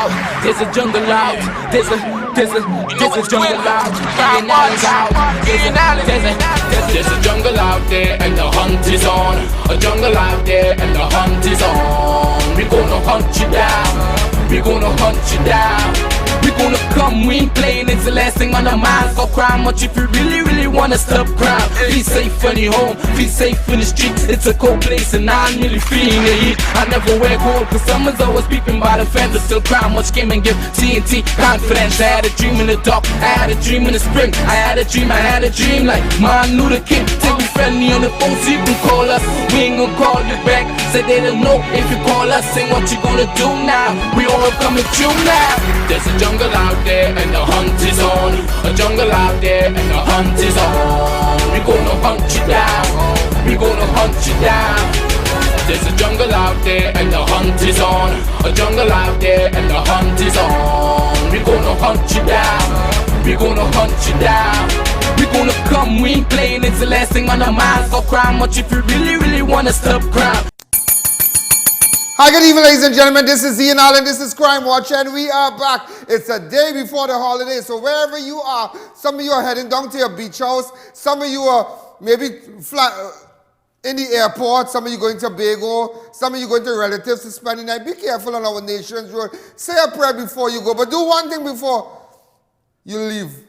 out, there's a jungle out, there's a jungle out, E.A.N out, there's a jungle out there and the hunt is on. A jungle out there and the hunt is on. We gonna hunt you down, we gonna hunt you down. We gonna come, we ain't playing, it's the last thing on our minds. Go crime much if you really wanna stop crime. Be safe in your home, be safe in the streets. It's a cold place and I'm really feeling the heat. I never wear gold cause someone's always peeping by the fence. Still crime much came and give TNT confidence. I had a dream in the dark, I had a dream in the spring. I had a dream like Martin Luther King. Take me friendly on the phone so you can call us. We ain't gonna call you back, say they don't know if you call us. Say what you gonna do now, we all coming through now. There's a jungle out there and the hunt is on. A jungle out there and the hunt is on. We gonna hunt you down, we gonna hunt you down. There's a jungle out there and the hunt is on. A jungle out there and the hunt is on. We gonna hunt you down, we gonna hunt you down. We gonna come, we ain't playing, it's the last thing on our minds. Go crime much if you really wanna stop crime. Hi, good evening, ladies and gentlemen. This is I.A.N. This is Crime Watch, and we are back. It's a day before the holiday, so wherever you are, some of you are heading down to your beach house, some of you are maybe in the airport, some of you going to Bago, some of you going to relatives to spend the night. Be careful on our nation's road. Say a prayer before you go, but do one thing before you leave.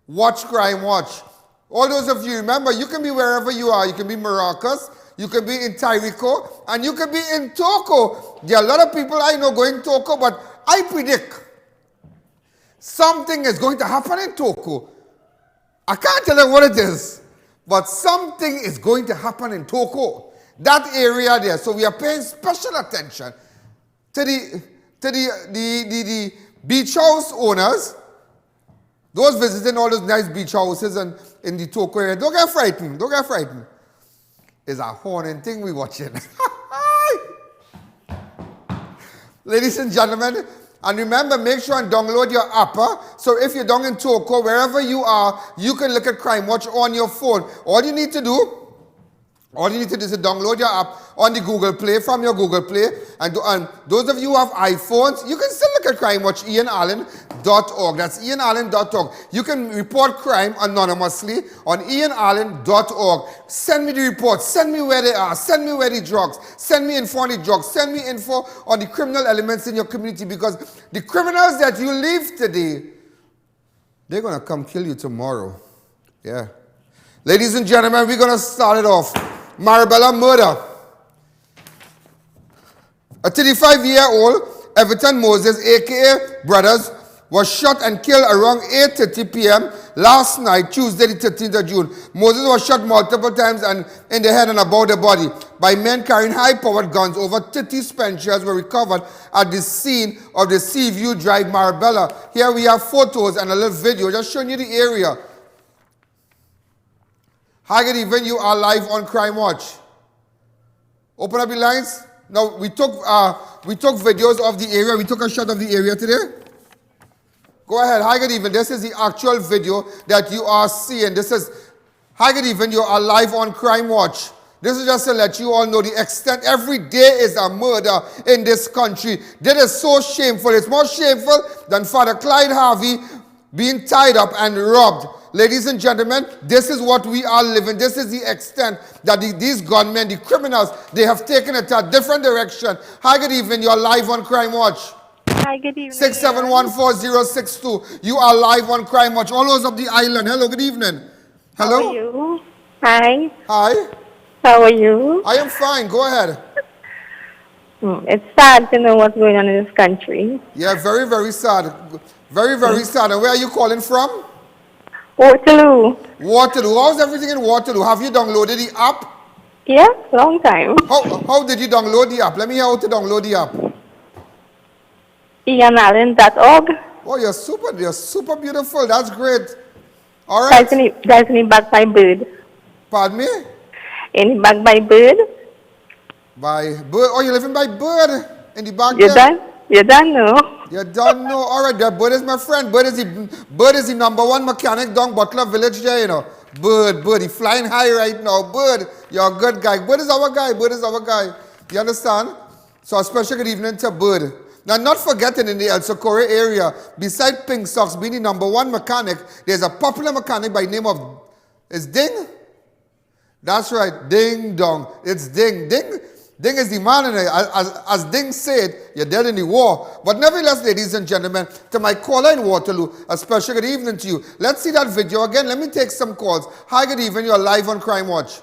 Watch Crime Watch. All those of you, remember, you can be wherever you are. You can be in Maracas, you can be in Tyrico, and you can be in Toco. There are a lot of people I know going to Toco, but I predict something is going to happen in Toco. I can't tell you what it is, but something is going to happen in Toco, that area there. So we are paying special attention to the beach house owners, those visiting all those nice beach houses and in the Toco area. Don't get frightened, don't get frightened. It's a haunting thing we're watching. Ladies and gentlemen, and remember, make sure and download your app. So if you're down in Toco, wherever you are, you can look at Crime Watch on your phone. All you need to do is to download your app on the Google Play, from your Google Play. And those of you who have iPhones, you can still look at Crime Watch, IANAllen.org. That's IANAllen.org. You can report crime anonymously on IANAllen.org. Send me the reports. Send me where they are. Send me where the drugs. Send me info on the drugs. Send me info on the criminal elements in your community, because the criminals that you leave today, they're going to come kill you tomorrow. Yeah. Ladies and gentlemen, we're going to start it off. Marabella murder. A 35-year-old Everton Moses, a.k.a. Brothers, was shot and killed around 8:30 p.m. last night, Tuesday the 13th of June. Moses was shot multiple times and in the head and above the body by men carrying high-powered guns. Over 30 spent shells were recovered at the scene of the Seaview Drive, Marabella. Here we have photos and a little video just showing you the area. Hi, good evening. You are live on Crime Watch. Open up the lines. Now, we took videos of the area. We took a shot of the area today. Go ahead. Hi, good evening. This is the actual video that you are seeing. This is, hi, good evening. You are live on Crime Watch. This is just to let you all know the extent. Every day is a murder in this country. That is so shameful. It's more shameful than Father Clyde Harvey being tied up and robbed. Ladies and gentlemen, this is what we are living. This is the extent that these gunmen, the criminals, they have taken it to a different direction. Hi, good evening. You are live on Crime Watch. Hi, good evening. 6714062. You are live on Crime Watch. All those of the island. Hello, good evening. Hello. How are you? Hi. Hi. How are you? I am fine. Go ahead. It's sad to know what's going on in this country. Yeah, very, very sad. Very, very sad. And where are you calling from? Waterloo. Waterloo. How's everything in Waterloo? Have you downloaded the app? Yeah, long time. How did you download the app? Let me hear how to download the app. IANAllen.org. Oh, you're super beautiful. That's great. All right. That's in back by bird. Pardon me? In back by bird. By bird? Oh, you're living by bird in the back You there? done? You done know? You don't know. All right, that bird is my friend. Bird is the #1 mechanic down Butler Village there, you know. Bird, he flying high right now. Bird, you're a good guy. Bird is our guy. Bird is our guy. You understand? So a special good evening to Bird. Now, not forgetting in the El Socorro area, beside Pink Socks being the #1 mechanic, there's a popular mechanic by the name of, is Ding? That's right, Ding Dong. It's Ding. Ding is the man in it. As Ding said, you're dead in the war. But nevertheless, ladies and gentlemen, to my caller in Waterloo, a special good evening to you. Let's see that video again. Let me take some calls. Hi, good evening. You're live on Crime Watch.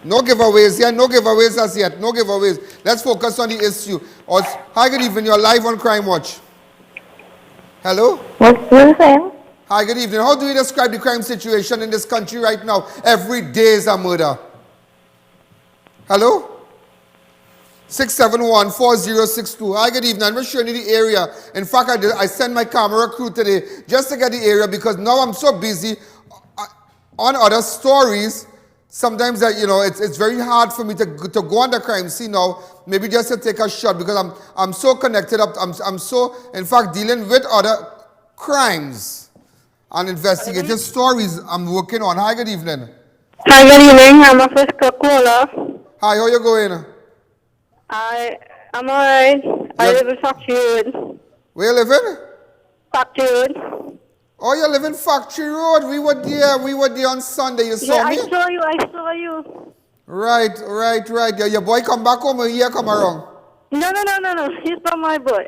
No giveaways here. No giveaways as yet. No giveaways. Let's focus on the issue. Hi, good evening. You're live on Crime Watch. Hello? What's the saying? Hi, good evening. How do you describe the crime situation in this country right now? Every day is a murder. Hello? 671-4062. Hi, good evening. I'm just showing you the area. In fact, I sent my camera crew today just to get the area because now I'm so busy on other stories. Sometimes it's very hard for me to go on the crime scene now. Maybe just to take a shot because I'm so connected up. I'm so, in fact, dealing with other crimes and investigative stories I'm working on. Hi, good evening. Hi, good evening. I'm a first caller. Hi, how you going? I'm alright. I live in Factory Road. Where you living? Factory Road. Oh, you live in Factory Road. We were there on Sunday. You saw me? I saw you. Right. Your boy come back home or here come around? No. He's not my boy.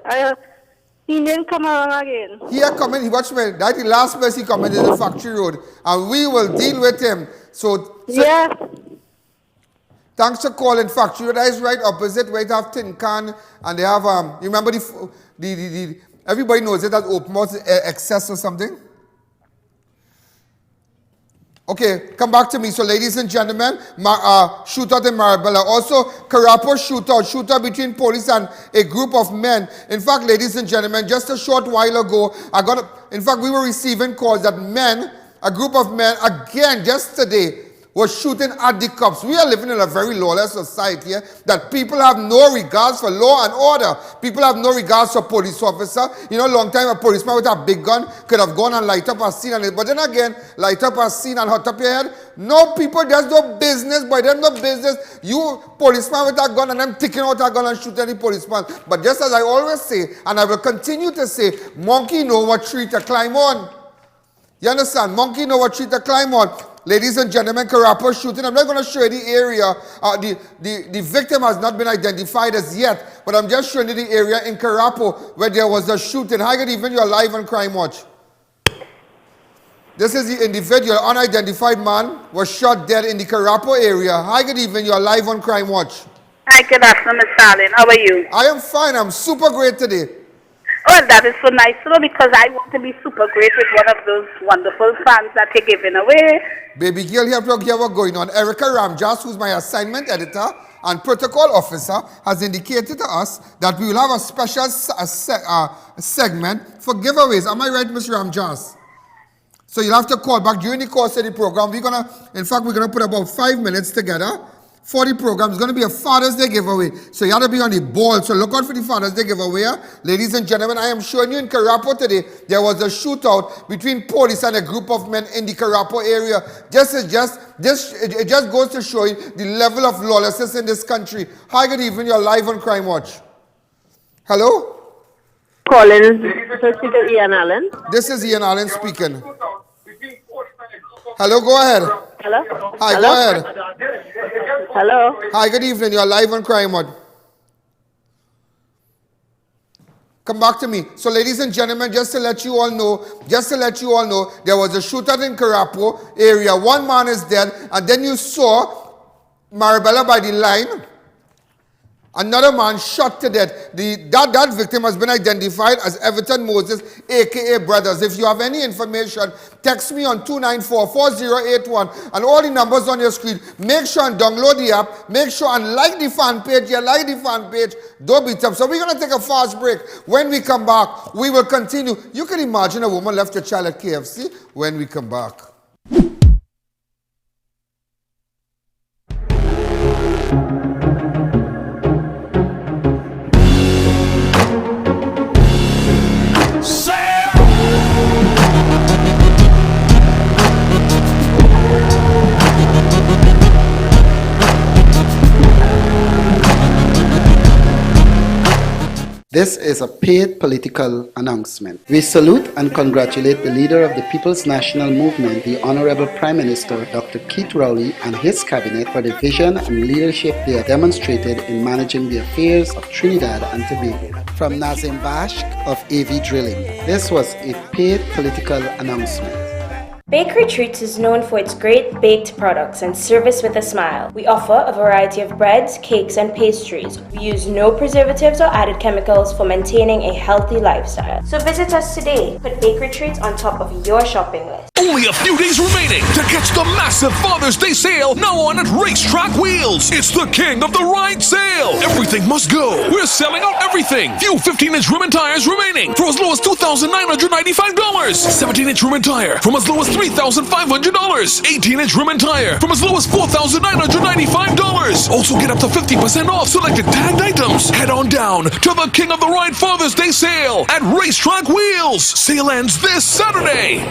He didn't come around again. Here coming, watch me. That's the last place he coming is the Factory Road. And we will deal with him. So Yes. thanks for calling Factory Road. That is right opposite where you have Tin Can and they have, you remember the everybody knows it as open mouth excess or something? Okay, come back to me. So, ladies and gentlemen, shootout in Marabella. Also, CARAPO shootout between police and a group of men. In fact, ladies and gentlemen, just a short while ago, we were receiving calls that a group of men, again, just today, was shooting at the cops. We are living in a very lawless society here that people have no regards for law and order. People have no regards for police officer. You know, long time a policeman with a big gun could have gone and light up a scene. But then again, light up a scene and hot up your head. No, people, there's no business. By them, no business. You, policeman with a gun and them taking out a gun and shooting any policeman. But just as I always say, and I will continue to say, monkey know what tree to climb on. You understand? Monkey know what tree to climb on. Ladies and gentlemen, CARAPO shooting. I'm not going to show you the area. The victim has not been identified as yet, but I'm just showing you the area in CARAPO where there was a shooting. Hi, good evening. You're live on Crime Watch. This is the individual, unidentified man, was shot dead in the CARAPO area. Hi, good evening. You're live on Crime Watch. Hi, good afternoon, Ms. Allen. How are you? I am fine. I'm super great today. Well, that is so nice to know because I want to be super great with one of those wonderful fans that you're giving away. Baby girl, here what's going on. Erica Ramjas, who's my assignment editor and protocol officer, has indicated to us that we will have a special segment for giveaways. Am I right, Ms. Ramjas? So you'll have to call back during the course of the program. We're going to put about 5 minutes together for the program. It's going to be a Father's Day giveaway. So you have to be on the ball. So look out for the Father's Day giveaway. Ladies and gentlemen, I am showing you in CARAPO today, there was a shootout between police and a group of men in the CARAPO area. It just goes to show you the level of lawlessness in this country. Hi, good evening. You're live on Crime Watch. Hello? Calling to Ian Allen. This is Ian Allen speaking. Hello, go ahead. Hello? Hi, Hello? go ahead. Hello? Hi, good evening. You're live on Crime Watch. Come back to me. So, ladies and gentlemen, just to let you all know, there was a shootout in CARAPO area. One man is dead, and then you saw Marabella by the line. Another man shot to death. That victim has been identified as Everton Moses, a.k.a. Brothers. If you have any information, text me on 294-4081 and all the numbers on your screen. Make sure and download the app. Make sure and like the fan page. Yeah, like the fan page. Don't be tough. So we're going to take a fast break. When we come back, we will continue. You can imagine a woman left her child at KFC when we come back. This is a paid political announcement. We salute and congratulate the leader of the People's National Movement, the Honorable Prime Minister Dr. Keith Rowley, and his cabinet for the vision and leadership they have demonstrated in managing the affairs of Trinidad and Tobago. From Nazim Bashk of AV Drilling, this was a paid political announcement. Bakery Treats is known for its great baked products and service with a smile. We offer a variety of breads, cakes, and pastries. We use no preservatives or added chemicals for maintaining a healthy lifestyle. So visit us today. Put Bakery Treats on top of your shopping list. Only a few days remaining to catch the massive Father's Day sale now on at Racetrack Wheels. It's the king of the ride sale. Everything must go. We're selling out everything. Few 15-inch rim and tires remaining for as low as $2,995. 17-inch rim and tire from as low as $3,500. 18-inch rim and tire from as low as $4,995. Also get up to 50% off selected tagged items. Head on down to the king of the ride Father's Day sale at Racetrack Wheels. Sale ends this Saturday.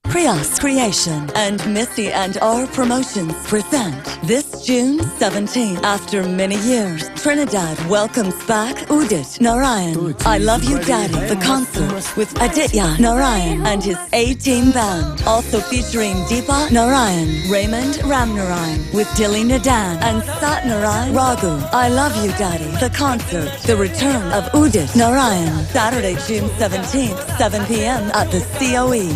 Prios Creation and Missy and R Promotions present this June 17th. After many years, Trinidad welcomes back Udit Narayan. I Love You Daddy, the concert with Aditya Narayan and his A-Team band. Also featuring Deepa Narayan, Raymond Ramnarayan with Dilly Nadan and Sat Narayan Raghu. I Love You Daddy, the concert. The return of Udit Narayan. Saturday, June 17th, 7 p.m. at the COE.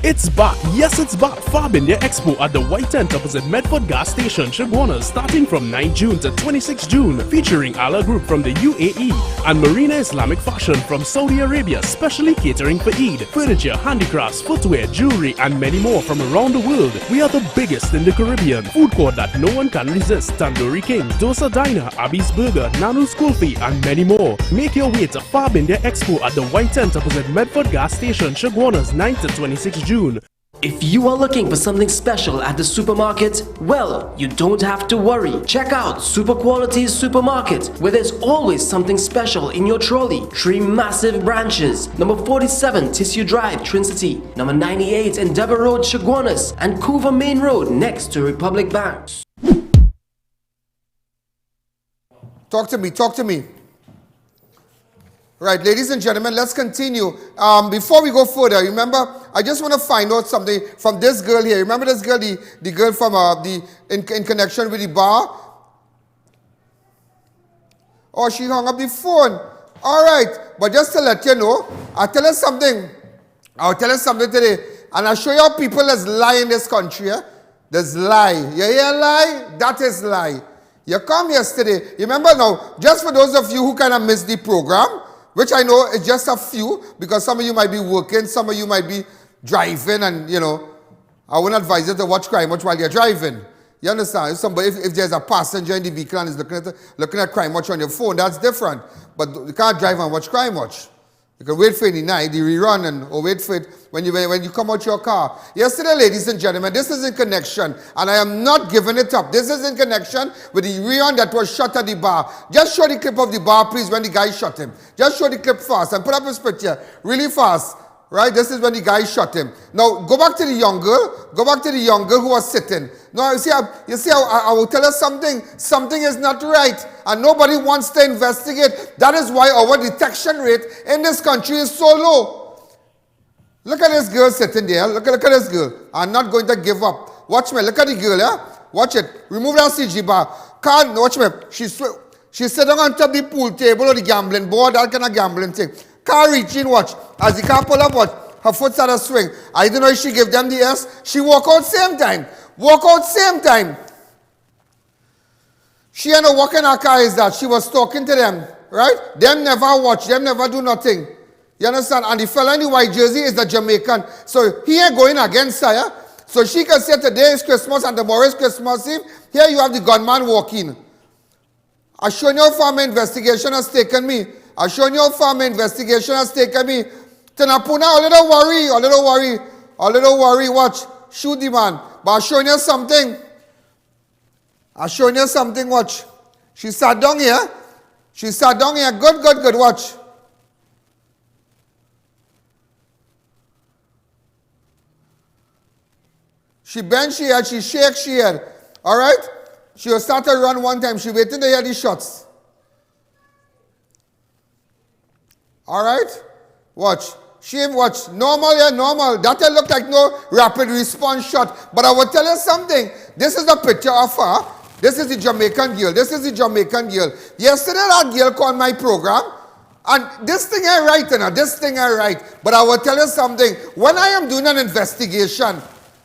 It's back, yes it's back, Fab India Expo at the White Tent opposite Medford Gas Station, Chaguanas, starting from 9 June to 26 June, featuring Ala Group from the UAE and Marina Islamic Fashion from Saudi Arabia, specially catering for Eid, furniture, handicrafts, footwear, jewelry and many more from around the world. We are the biggest in the Caribbean, food court that no one can resist, Tandoori King, Dosa Diner, Abby's Burger, Nanu's Kulfi and many more. Make your way to Fab India Expo at the White Tent opposite Medford Gas Station, Chaguanas, 9 to 26 June. If you are looking for something special at the supermarket, well, you don't have to worry. Check out Super Quality's Supermarket, where there's always something special in your trolley. 3 massive branches: number 47 Tissue Drive, Trin-City, number 98 Endeavour Road, Chaguanas, and Couva Main Road next to Republic Bank. Talk to me. Right, ladies and gentlemen, let's continue. Before we go further, remember, I just want to find out something from this girl here. Remember this girl, the girl from in connection with the bar? Oh, she hung up the phone. All right, but just to let you know, I'll tell you something today, and I'll show you how people is lie in this country. There's lie. You hear lie? That is lie. You come yesterday. Remember now, just for those of you who kind of missed the program, which I know is just a few, because some of you might be working, some of you might be driving, and you know, I wouldn't advise you to watch Crime Watch while you're driving. You understand? If there's a passenger in the vehicle and is looking at Crime Watch on your phone, that's different. But you can't drive and watch Crime Watch. You can wait for it in the night, the rerun, or wait for it when you come out your car. Yesterday, ladies and gentlemen, this is in connection, and I am not giving it up. This is in connection with the rerun that was shot at the bar. Just show the clip of the bar, please, when the guy shot him. Just show the clip fast and put up his picture really fast. Right? This is when the guy shot him. Now, go back to the young girl. Go back to the young girl who was sitting. Now, you see, I will tell you something. Something is not right, and nobody wants to investigate. That is why our detection rate in this country is so low. Look at this girl sitting there. Look at this girl. I'm not going to give up. Watch me. Look at the girl, yeah? Watch it. Remove that CG bar. Can't, watch me. She's sitting on top of the pool table or the gambling board, that kind of gambling thing. Car reaching, watch. As the car pull up, watch. Her foot started to swing. I don't know if she gave them the S. She walk out same time. Walk out same time. She ain't no walk in her car is that. She was talking to them, right? Them never watch. Them never do nothing. You understand? And the fella in the white jersey is the Jamaican. So he ain't going against her, yeah? So she can say today is Christmas and tomorrow is Christmas Eve. Here you have the gunman walking. I show you how far my investigation has taken me. To Napuna, a little worry, watch. Shoot the man. But I'll show you something. Watch. She sat down here. Good, watch. She bent she head, she shake she head. Alright? She will start to run one time. She waiting to hear the shots. All right? Watch. She watch. Normal, yeah, normal. That look like no rapid response shot. But I will tell you something. This is a picture of her. This is the Jamaican girl. This is the Jamaican girl. Yesterday, that girl called my program. And this thing ain't right, you know. This thing ain't right. But I will tell you something. When I am doing an investigation,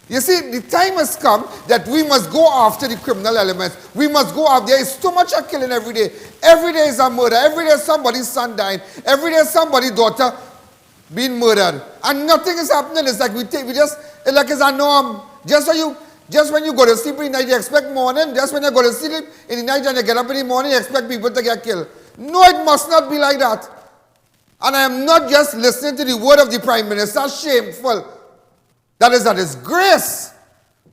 you see, the time has come that we must go after the criminal elements. We must go after. There is too much of killing every day. Every day is a murder. Every day somebody's son dying. Every day somebody's daughter being murdered. And nothing is happening. It's like it's like it's a norm. Just when you go to sleep in the night, you expect morning. Just when you go to sleep in the night and you get up in the morning, you expect people to get killed. No, it must not be like that. And I am not just listening to the word of the Prime Minister. Shameful. That is a disgrace.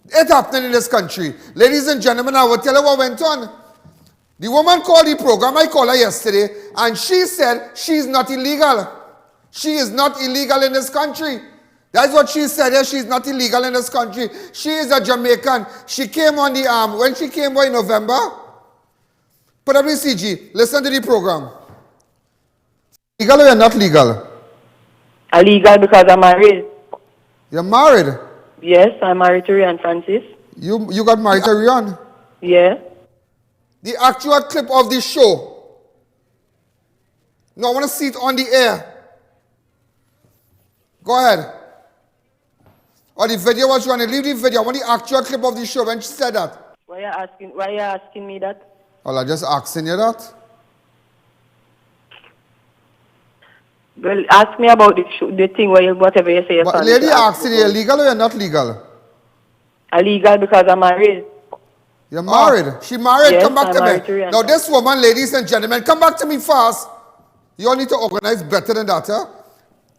It happening in this country. Ladies and gentlemen, I will tell you what went on. The woman called the program. I called her yesterday, and she said she's not illegal. She is not illegal in this country. That's what she said. Yeah, she's not illegal in this country. She is a Jamaican. She came on the when she came in November. Put up the CG. Listen to the program. Legal or you're not legal? I'm legal because I'm married. You're married? Yes, I'm married to Rian Francis. You got married to Rian? Yeah. The actual clip of the show. No, I want to see it on the air. Go ahead. Or the video, what you want to leave the video. I want the actual clip of the show when she said that. Why are you asking me that? Well, I'm just asking you that. Well, ask me about the thing where you, whatever you say. But lady asking you, legal or you're not legal? I'm legal because I'm married. You're married? She married? Yes, come back I'm to me. Now this woman, ladies and gentlemen, come back to me fast. You all need to organize better than that, huh?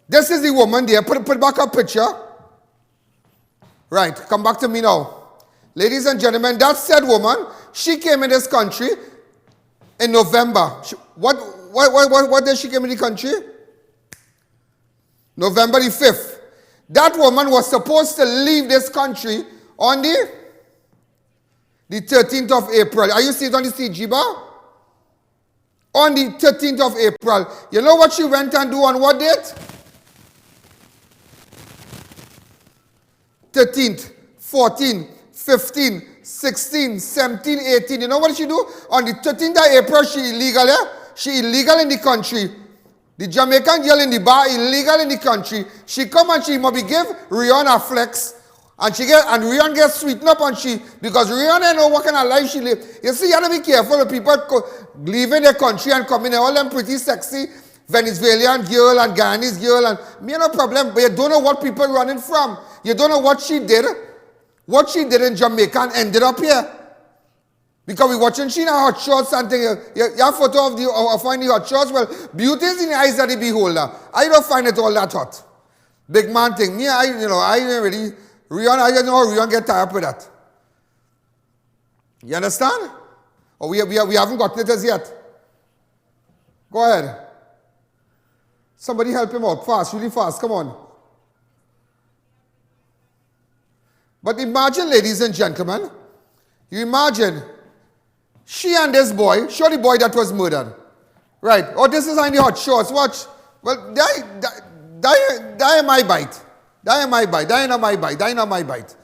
This is the woman there. Put back her picture. Right, come back to me now. Ladies and gentlemen, that said woman, she came in this country in November. What day she came in the country? November the 5th. That woman was supposed to leave this country on the 13th of April. Are you seeing it on the CG bar? On the 13th of April. You know what she went and do on what date? 13th, 14th, 15th, 16th, 17th, 18th. You know what she do? On the 13th of April, she illegal, yeah? She illegal in the country. The Jamaican girl in the bar illegal in the country. She come and she maybe give Rihanna a flex. And Rihanna gets sweetened up and because Rihanna know what kind of life she live. You see, you have to be careful with people leaving their country and coming in. All them pretty sexy Venezuelan girl and Ghanaian girl. And me no problem, but you don't know what people running from. You don't know what she did. What she did in Jamaica and ended up here. Because we watching she in her hot shorts and thing. You have a photo of the hot shorts. Well, beauty is in the eyes of the beholder. I don't find it all that hot. Big man thing. Me, I ain't really. Rihanna, I don't know how Rihanna get tired with that. You understand? Or we haven't gotten it as yet. Go ahead. Somebody help him out. Fast, really fast. Come on. But imagine, ladies and gentlemen, you imagine she and this boy, show the boy that was murdered. Right. Oh, this is on the hot shorts. Watch. Well, die in my bite. Die in my bite. Die in my bite. Die in my bite.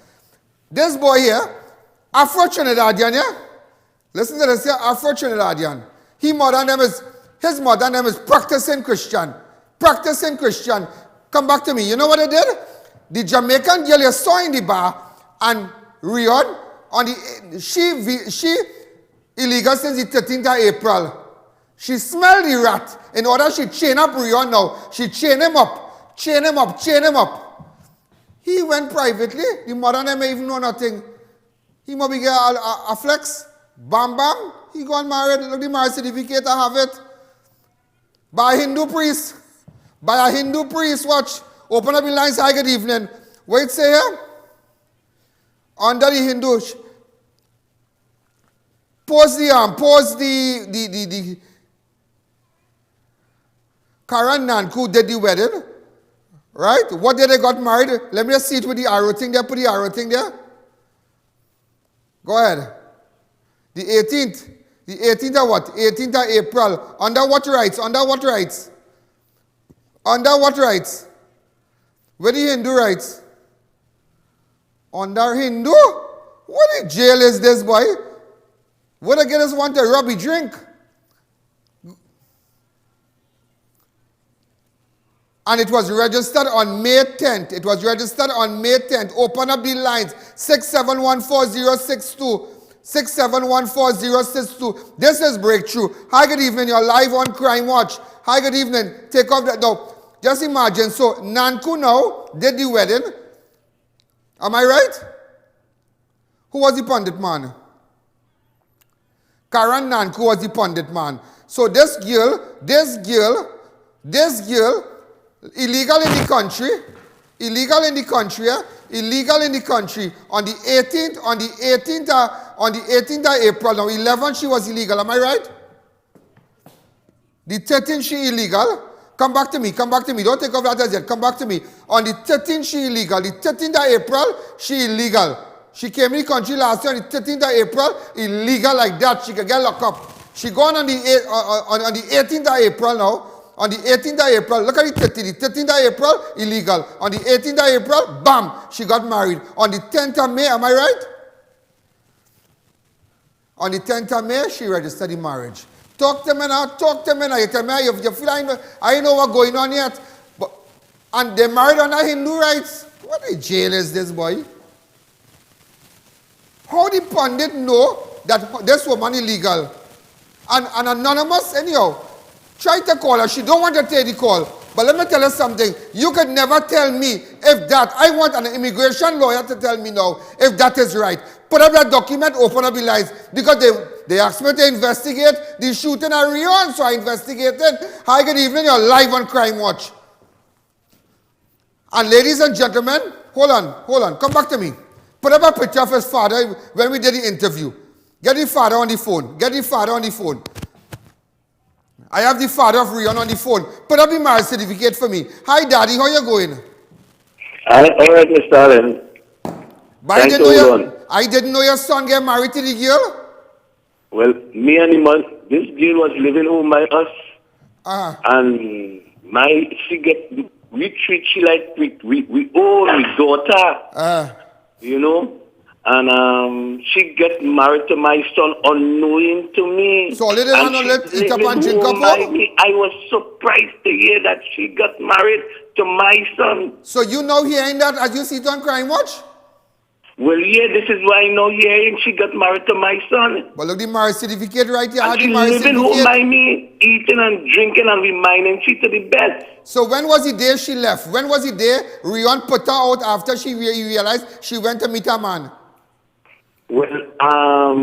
This boy here, Afro-Trinidadian, yeah? Listen to this here, Afro-Trinidadian. His mother name is Practicing Christian. Practicing Christian. Come back to me. You know what they did? The Jamaican girl you saw in the bar and Rion, she illegal since the 13th of April. She smelled the rat. In order she chain up Rion now. She chain him up. Chain him up. Chain him up. He went privately. The mother never even know nothing. He must be get a flex. Bam bam. He got married. Look the marriage certificate. I have it. By a Hindu priest. By a Hindu priest. Watch. Open up the lines. Hi, good evening. Wait, say here. Under the Hindu. Pause the Karan Nanku did the wedding. Right? What day they got married? Let me just see it with the arrow thing there. Put the arrow thing there. Go ahead. The 18th. The 18th of what? 18th of April. Under what rights? Under what rights? Under what rights? Where the Hindu rights? Under Hindu? What in jail is this, boy? What the girls want a rubby drink? And it was registered on May 10th. It was registered on May 10th. Open up the lines. 6714062. 6714062. This is Breakthrough. Hi, good evening. You're live on Crime Watch. Hi, good evening. Take off that. No, just imagine. So, Nanku now did the wedding. Am I right? Who was the pundit man? Karan Nanku was the pundit man. So this girl, illegal in the country, illegal in the country. On the 18th of April, now 11 she was illegal, am I right? The 13th she illegal. Come back to me, don't take off that as yet, come back to me. On the 13th she illegal, the 13th of April she illegal. She came in the country last year on the 13th of April, illegal like that, she could get locked up. She gone on the 18th of April now. On the 18th of April, look at the 13th. The 13th of April, illegal. On the 18th of April, bam, she got married. On the 10th of May, am I right? On the 10th of May, she registered the marriage. Talk to me now, talk to me now. You tell me, you feel I know what's going on yet. But, and they married under Hindu rights. What a jail is this, boy? How the pundit know that this woman illegal? And anonymous, anyhow. Try to call her. She don't want to take the call. But let me tell you something. You could never tell me if that. I want an immigration lawyer to tell me now if that is right. Put up that document, open up the lines. Because they asked me to investigate the shooting at Rion, so I investigated. Hi, good evening. You're live on Crime Watch. And ladies and gentlemen, hold on. Come back to me. Put up a picture of his father when we did the interview. Get the father on the phone. I have the father of Rion on the phone. Put up the marriage certificate for me. Hi, Daddy. How you going? All right, Mr. Allen. But I didn't know your son get married to the girl. Well, me and him, this girl was living home by us. And she get, we treat she like we own daughter. You know? And she get married to my son unknowing to me. So let eat up and drink up. I was surprised to hear that she got married to my son. So you know hearing that as you see it on Crime Watch? Well, yeah, this is why I know hearing she got married to my son. But look, the marriage certificate right here. And she living home by me, eating and drinking and reminding she to the best. So when was the day she left? When was the day Rion put her out after she realized she went to meet her man? Well, I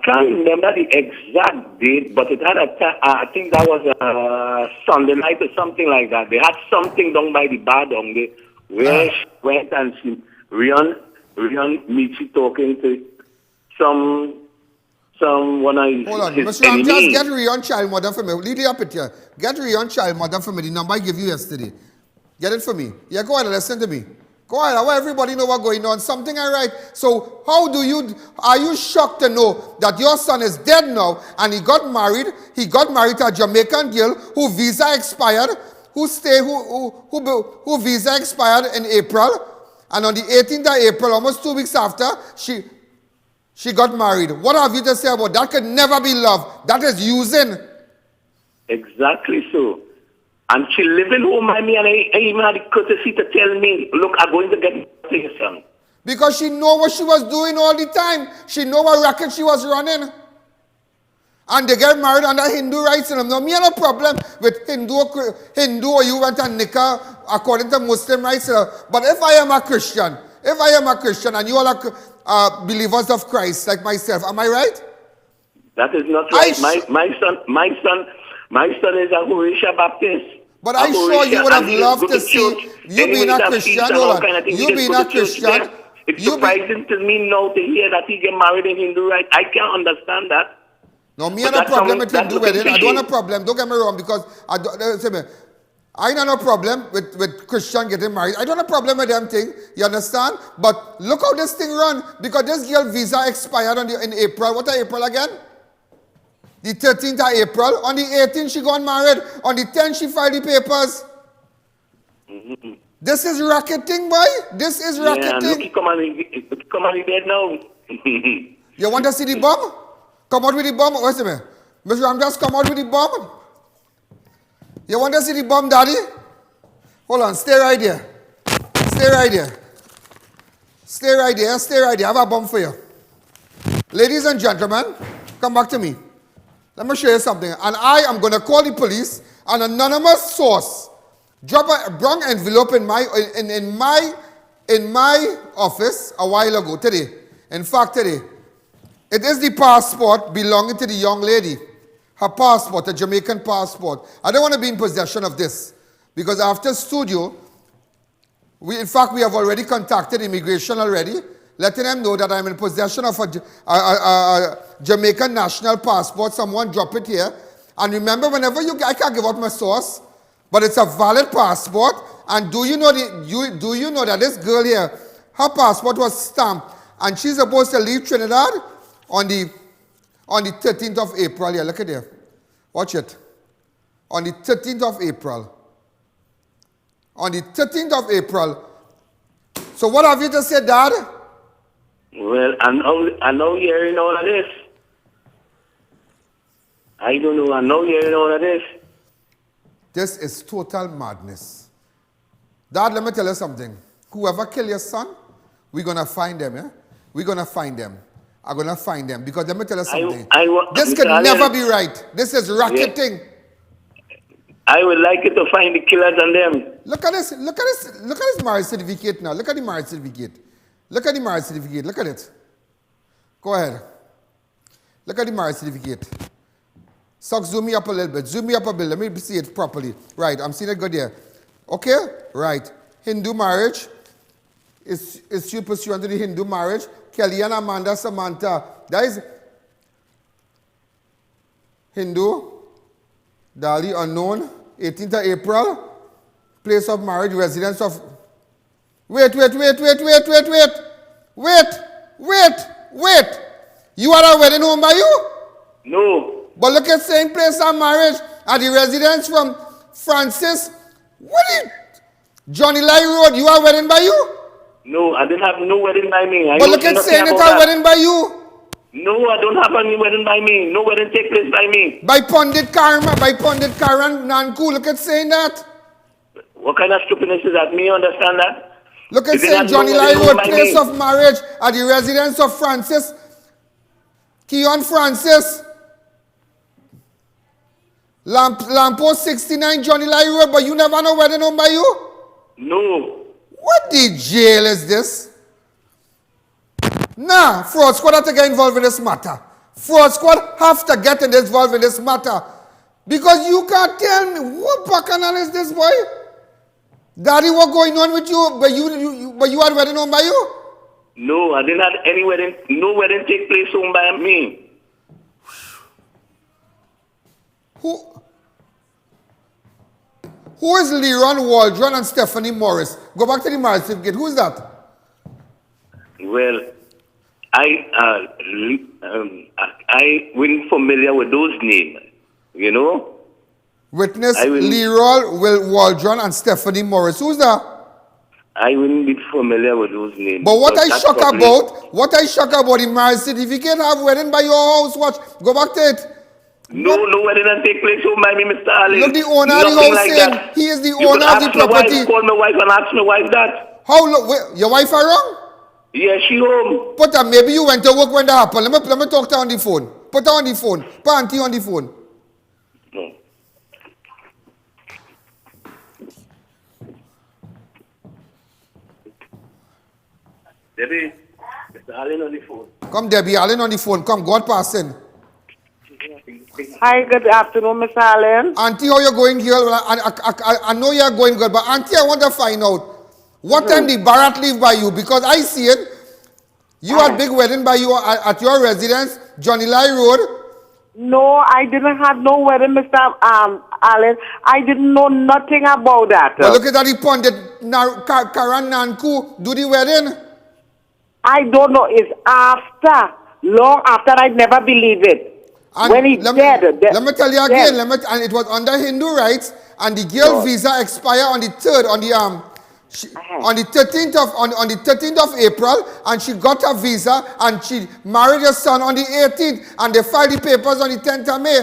can't remember the exact date, but it had I think that was a Sunday night or something like that. They had something done by the bar down there where she went and Rion meets she talking to one of his Hold on, Mr. Ram, just get Rion child mother for me. Leave it up it here. Get Rion child mother for me. The number I gave you yesterday. Get it for me. Yeah, go ahead and listen to me. Go ahead, I want everybody know what's going on. Something I write. So are you shocked to know that your son is dead now and he got married to a Jamaican girl who visa expired, who visa expired in April, and on the 18th of April, almost 2 weeks after, she got married. What have you to say about that? Could never be love. That is using. Exactly so. And she living home by me, and I even had the courtesy to tell me, look, I'm going to get to your son. Because she know what she was doing all the time. She know what racket she was running. And they get married under Hindu rights. And no, me have no problem with Hindu or you went and nikah according to Muslim rights. But if I am a Christian, and you all are believers of Christ like myself, am I right? That is not right. My son is a Horisha Baptist. But I'm sure you would have loved to see you being a Christian. You being a Christian. It's surprising to me now to hear that he get married in Hindu right. I can't understand that. No, me have no problem with Hindu wedding. I don't have a problem. Don't get me wrong, because I I don't have no problem with Christian getting married. I don't have a problem with them thing. You understand? But look how this thing run. Because this girl visa expired in April. What are April again? The 13th of April. On the 18th she got married. On the 10th she filed the papers. This is racketing, boy. This is racketing. Yeah, look, come on in bed now. You want to see the bomb? Come out with the bomb. Wait a minute. Mr. Ramdas, come out with the bomb. You want to see the bomb, Daddy? Hold on. Stay right there. Stay right there. Stay right there. Stay right there. I have a bomb for you. Ladies and gentlemen, come back to me. Let me show you something. And I am going to call the police. An anonymous source drop a brown envelope in my office a while ago, today. In fact, today. It is the passport belonging to the young lady. Her passport, a Jamaican passport. I don't want to be in possession of this. Because after studio, in fact, we have already contacted immigration already, letting them know that I'm in possession of a Jamaican national passport. Someone drop it here. And remember, whenever I can't give out my source, but it's a valid passport. And do you know that this girl here, her passport was stamped, and she's supposed to leave Trinidad on the 13th of April. Yeah, look at there. Watch it. On the 13th of April. On the 13th of April. So what have you just said, Dad? Well, I know you're hearing all of this. I don't know. I know you're hearing all of this. This is total madness. Dad, let me tell you something. Whoever killed your son, we're going to find them, yeah? We're going to find them. I'm going to find them. Because let me tell you something. This could never be right. This is racketing. Yeah. I would like you to find the killers and them. Look at this. Look at this. Look at this marriage certificate now. Look at the marriage certificate. Look at the marriage certificate. Look at it. Go ahead. Look at the marriage certificate. So zoom me up a little bit. Zoom me up a bit. Let me see it properly. Right. I'm seeing it good there. Okay? Right. Hindu marriage. Is she pursuant to the Hindu marriage? Kelly and Amanda Samantha. That is Hindu. Dali unknown. 18th of April. Place of marriage. Residence of... Wait. You are a wedding home by you? No. But look at saying place of marriage at the residence from Francis. What is Johnny Lai Road? You are wedding by you? No, I didn't have no wedding by me. But look at saying it's a wedding by you. No, I don't have any wedding by me. No wedding take place by me. By Pandit Karan Nanku. Look at saying that. What kind of stupidness is that? Me understand that? Look at saying Johnny Lai Road, place of marriage at the residence of Francis. Keon Francis. Lampo 69 Johnny Lai Road, but you never know wedding home by you? No. What the jail is this? Nah, fraud squad have to get involved in this matter. Fraud squad have to get involved in this matter. Because you can't tell me, what bacchanal is this, boy? Daddy, what going on with you? But you had wedding home by you? No, I didn't have any wedding. No wedding take place home by me. Who is Leron Waldron and Stephanie Morris? Go back to the marriage certificate. Who is that? Well, I wasn't familiar with those names, you know. Witness Leroy Waldron and Stephanie Morris. Who's that? I wouldn't be familiar with those names. But what I shock about the marriage certificate have wedding by your house. Watch. Go back to it. No wedding and take place home by me, Mr. Ali. Look, the owner of the house like saying he is the owner of the property. Call my wife and ask my wife that. How long? Your wife are wrong? Yeah, she home. But maybe you went to work when that happened. Let me talk to her on the phone. Put her on the phone. Put auntie on the phone. No. Debbie, Mr. Allen on the phone. Come, Debbie, Allen on the phone. Come, God passing. Hi, good afternoon, Mr. Allen. Auntie, how you going here? I know you're going good, but Auntie, I want to find out what time the Barat leave by you, because I see it. You had big wedding by you at your residence, Johnny Lai Road. No, I didn't have no wedding, Mr. Allen. I didn't know nothing about that. Well, look at that, he pointed. Karan Nanku do the wedding? I don't know. It's after, long after. I never believe it. And when he let me tell you again. And it was under Hindu rights, and the girl visa expired on the 3rd, on the 13th of April, and she got her visa, and she married her son on the 18th, and they filed the papers on the 10th of May.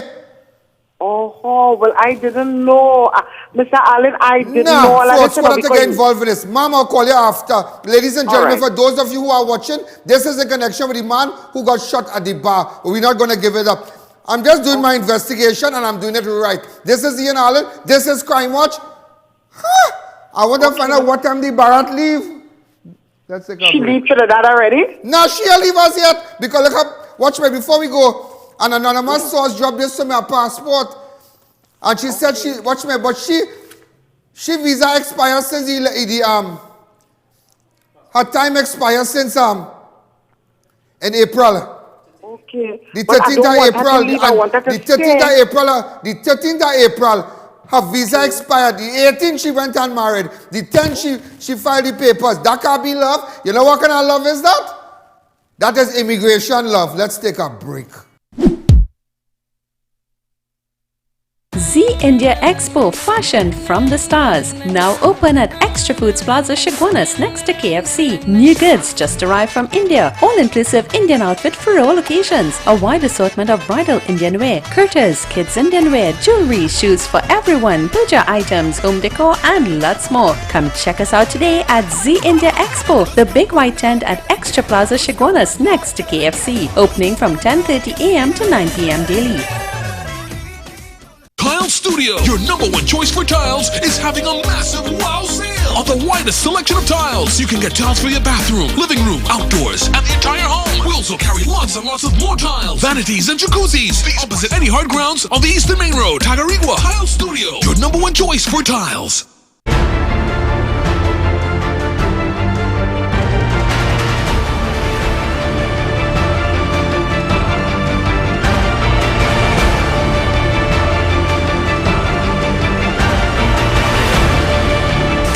Oh, well, I didn't know. Mr. Allen, I didn't know. Folks, for to get involved in this. Mom, I'll call you after. Ladies and gentlemen, for those of you who are watching, this is a connection with the man who got shot at the bar. We're not going to give it up. I'm just doing my investigation, and I'm doing it right. This is I.A.N. Allen. This is Crime Watch. I want to find out what time the Barat leave. Let's take a She leave Trinidad already? No, she ain't leave us yet. Because look up, watch me, before we go, an anonymous source dropped this to me, a passport. And she said she, watch me, but she visa expired since her time expired since in April. Okay. The 13th of April. The 13th of April. Her visa expired. The 18th she went and married. The 10th she filed the papers. That can't be love. You know what kind of love is that? That is immigration love. Let's take a break. Z India Expo Fashion from the Stars. Now open at Extra Foods Plaza Shiguanas next to KFC. New goods just arrived from India. All-inclusive Indian outfit for all occasions. A wide assortment of bridal Indian wear, kurtas, kids Indian wear, jewelry, shoes for everyone, puja items, home decor and lots more. Come check us out today at Z India Expo, the big white tent at Extra Plaza Shiguanas next to KFC. Opening from 10:30 a.m. to 9 p.m. daily. Tile Studio, your #1 choice for tiles, is having a massive wow sale on the widest selection of tiles. You can get tiles for your bathroom, living room, outdoors, and the entire home. We also carry lots and lots of more tiles, vanities, and jacuzzis. Opposite any hard grounds on the Eastern Main Road, Tagarigua. Tile Studio, your #1 choice for tiles.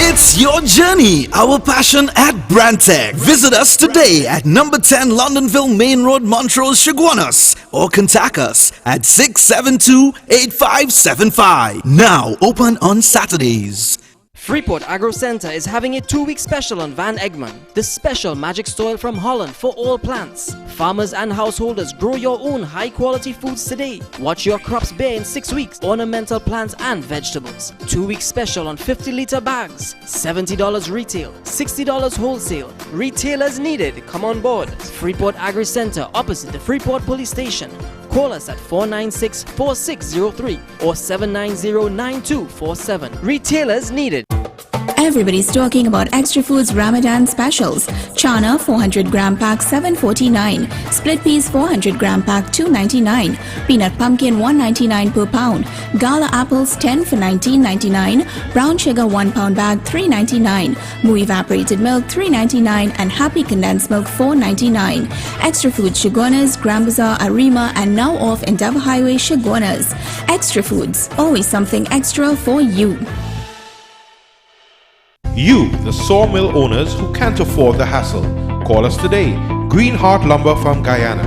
It's your journey, our passion at Brandtech. Visit us today at number 10 Londonville Main Road, Montrose, Shiguanas, or contact us at 672-8575. Now open on Saturdays. Freeport Agro Center is having a 2-week special on Van Egmond, the special magic soil from Holland for all plants. Farmers and householders, grow your own high-quality foods today. Watch your crops bear in 6 weeks, ornamental plants and vegetables. 2-week special on 50-liter bags, $70 retail, $60 wholesale. Retailers needed, come on board. Freeport Agri Center opposite the Freeport Police Station. Call us at 496-4603 or 790-9247. Retailers needed. Everybody's talking about Extra Foods Ramadan specials. Chana 400-gram pack $7.49. Split peas 400-gram pack $2.99. Peanut pumpkin $1.99 per pound. Gala apples 10 for $19.99. Brown sugar 1 pound bag $3.99. Moo evaporated milk $3.99 and Happy condensed milk $4.99. Extra Foods Shiguanas, Grand Bazaar, Arima and now off Endeavour Highway Shiguanas. Extra Foods, always something extra for you. You, the sawmill owners who can't afford the hassle, call us today. Green Heart Lumber from Guyana.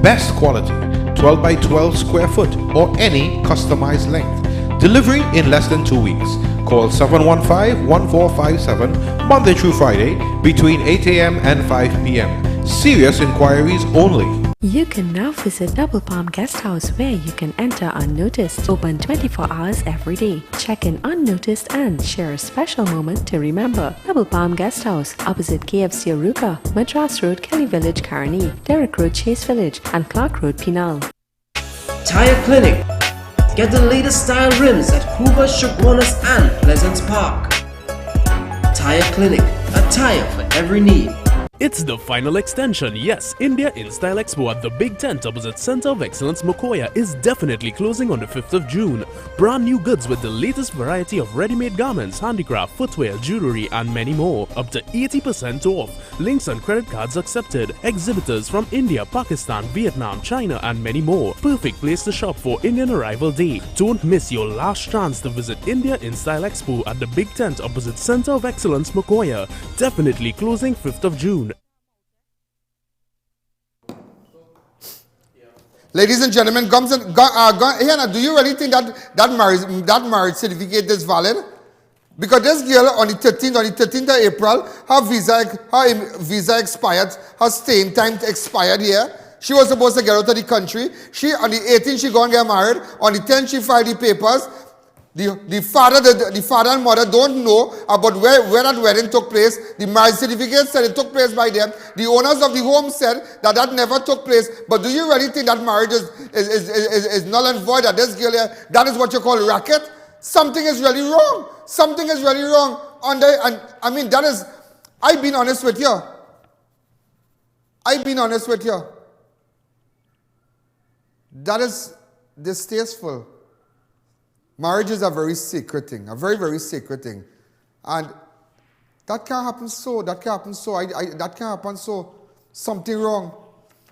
Best quality, 12 by 12 square foot or any customized length. Delivery in less than 2 weeks. Call 715-1457 Monday through Friday between 8 a.m. and 5 p.m. Serious inquiries only. You can now visit Double Palm Guest House where you can enter unnoticed. Open 24 hours every day. Check in unnoticed and share a special moment to remember. Double Palm Guest House opposite KFC Aruka, Madras Road, Kelly Village, Caroni, Derrick Road, Chase Village and Clark Road, Pinal. Tire Clinic. Get the latest style rims at Hoover, Shiguanas and Pleasance Park. Tire Clinic, a tire for every need. It's the final extension. Yes, India In Style Expo at the Big Tent opposite Center of Excellence Mokoya is definitely closing on the 5th of June. Brand new goods with the latest variety of ready-made garments, handicraft, footwear, jewelry and many more. Up to 80% off. Links and credit cards accepted. Exhibitors from India, Pakistan, Vietnam, China and many more. Perfect place to shop for Indian Arrival Day. Don't miss your last chance to visit India In Style Expo at the Big Tent opposite Center of Excellence Mokoya. Definitely closing 5th of June. Ladies and gentlemen, Hannah, do you really think that marriage certificate is valid? Because this girl on the 13th of April, her visa expired, her staying time expired here. She was supposed to get out of the country. On the 18th, she go and get married. On the 10th, she filed the papers. The father and mother don't know about where that wedding took place. The marriage certificate said it took place by them. The owners of the home said that never took place. But do you really think that marriage is null and void? That this girl here, that is what you call racket? Something is really wrong. Something is really wrong. And I mean, that is, I've been honest with you. I've been honest with you. That is distasteful. Marriage is a very sacred thing, a very, very sacred thing. And that can't happen so, that can't happen so, that can't happen so. Something wrong.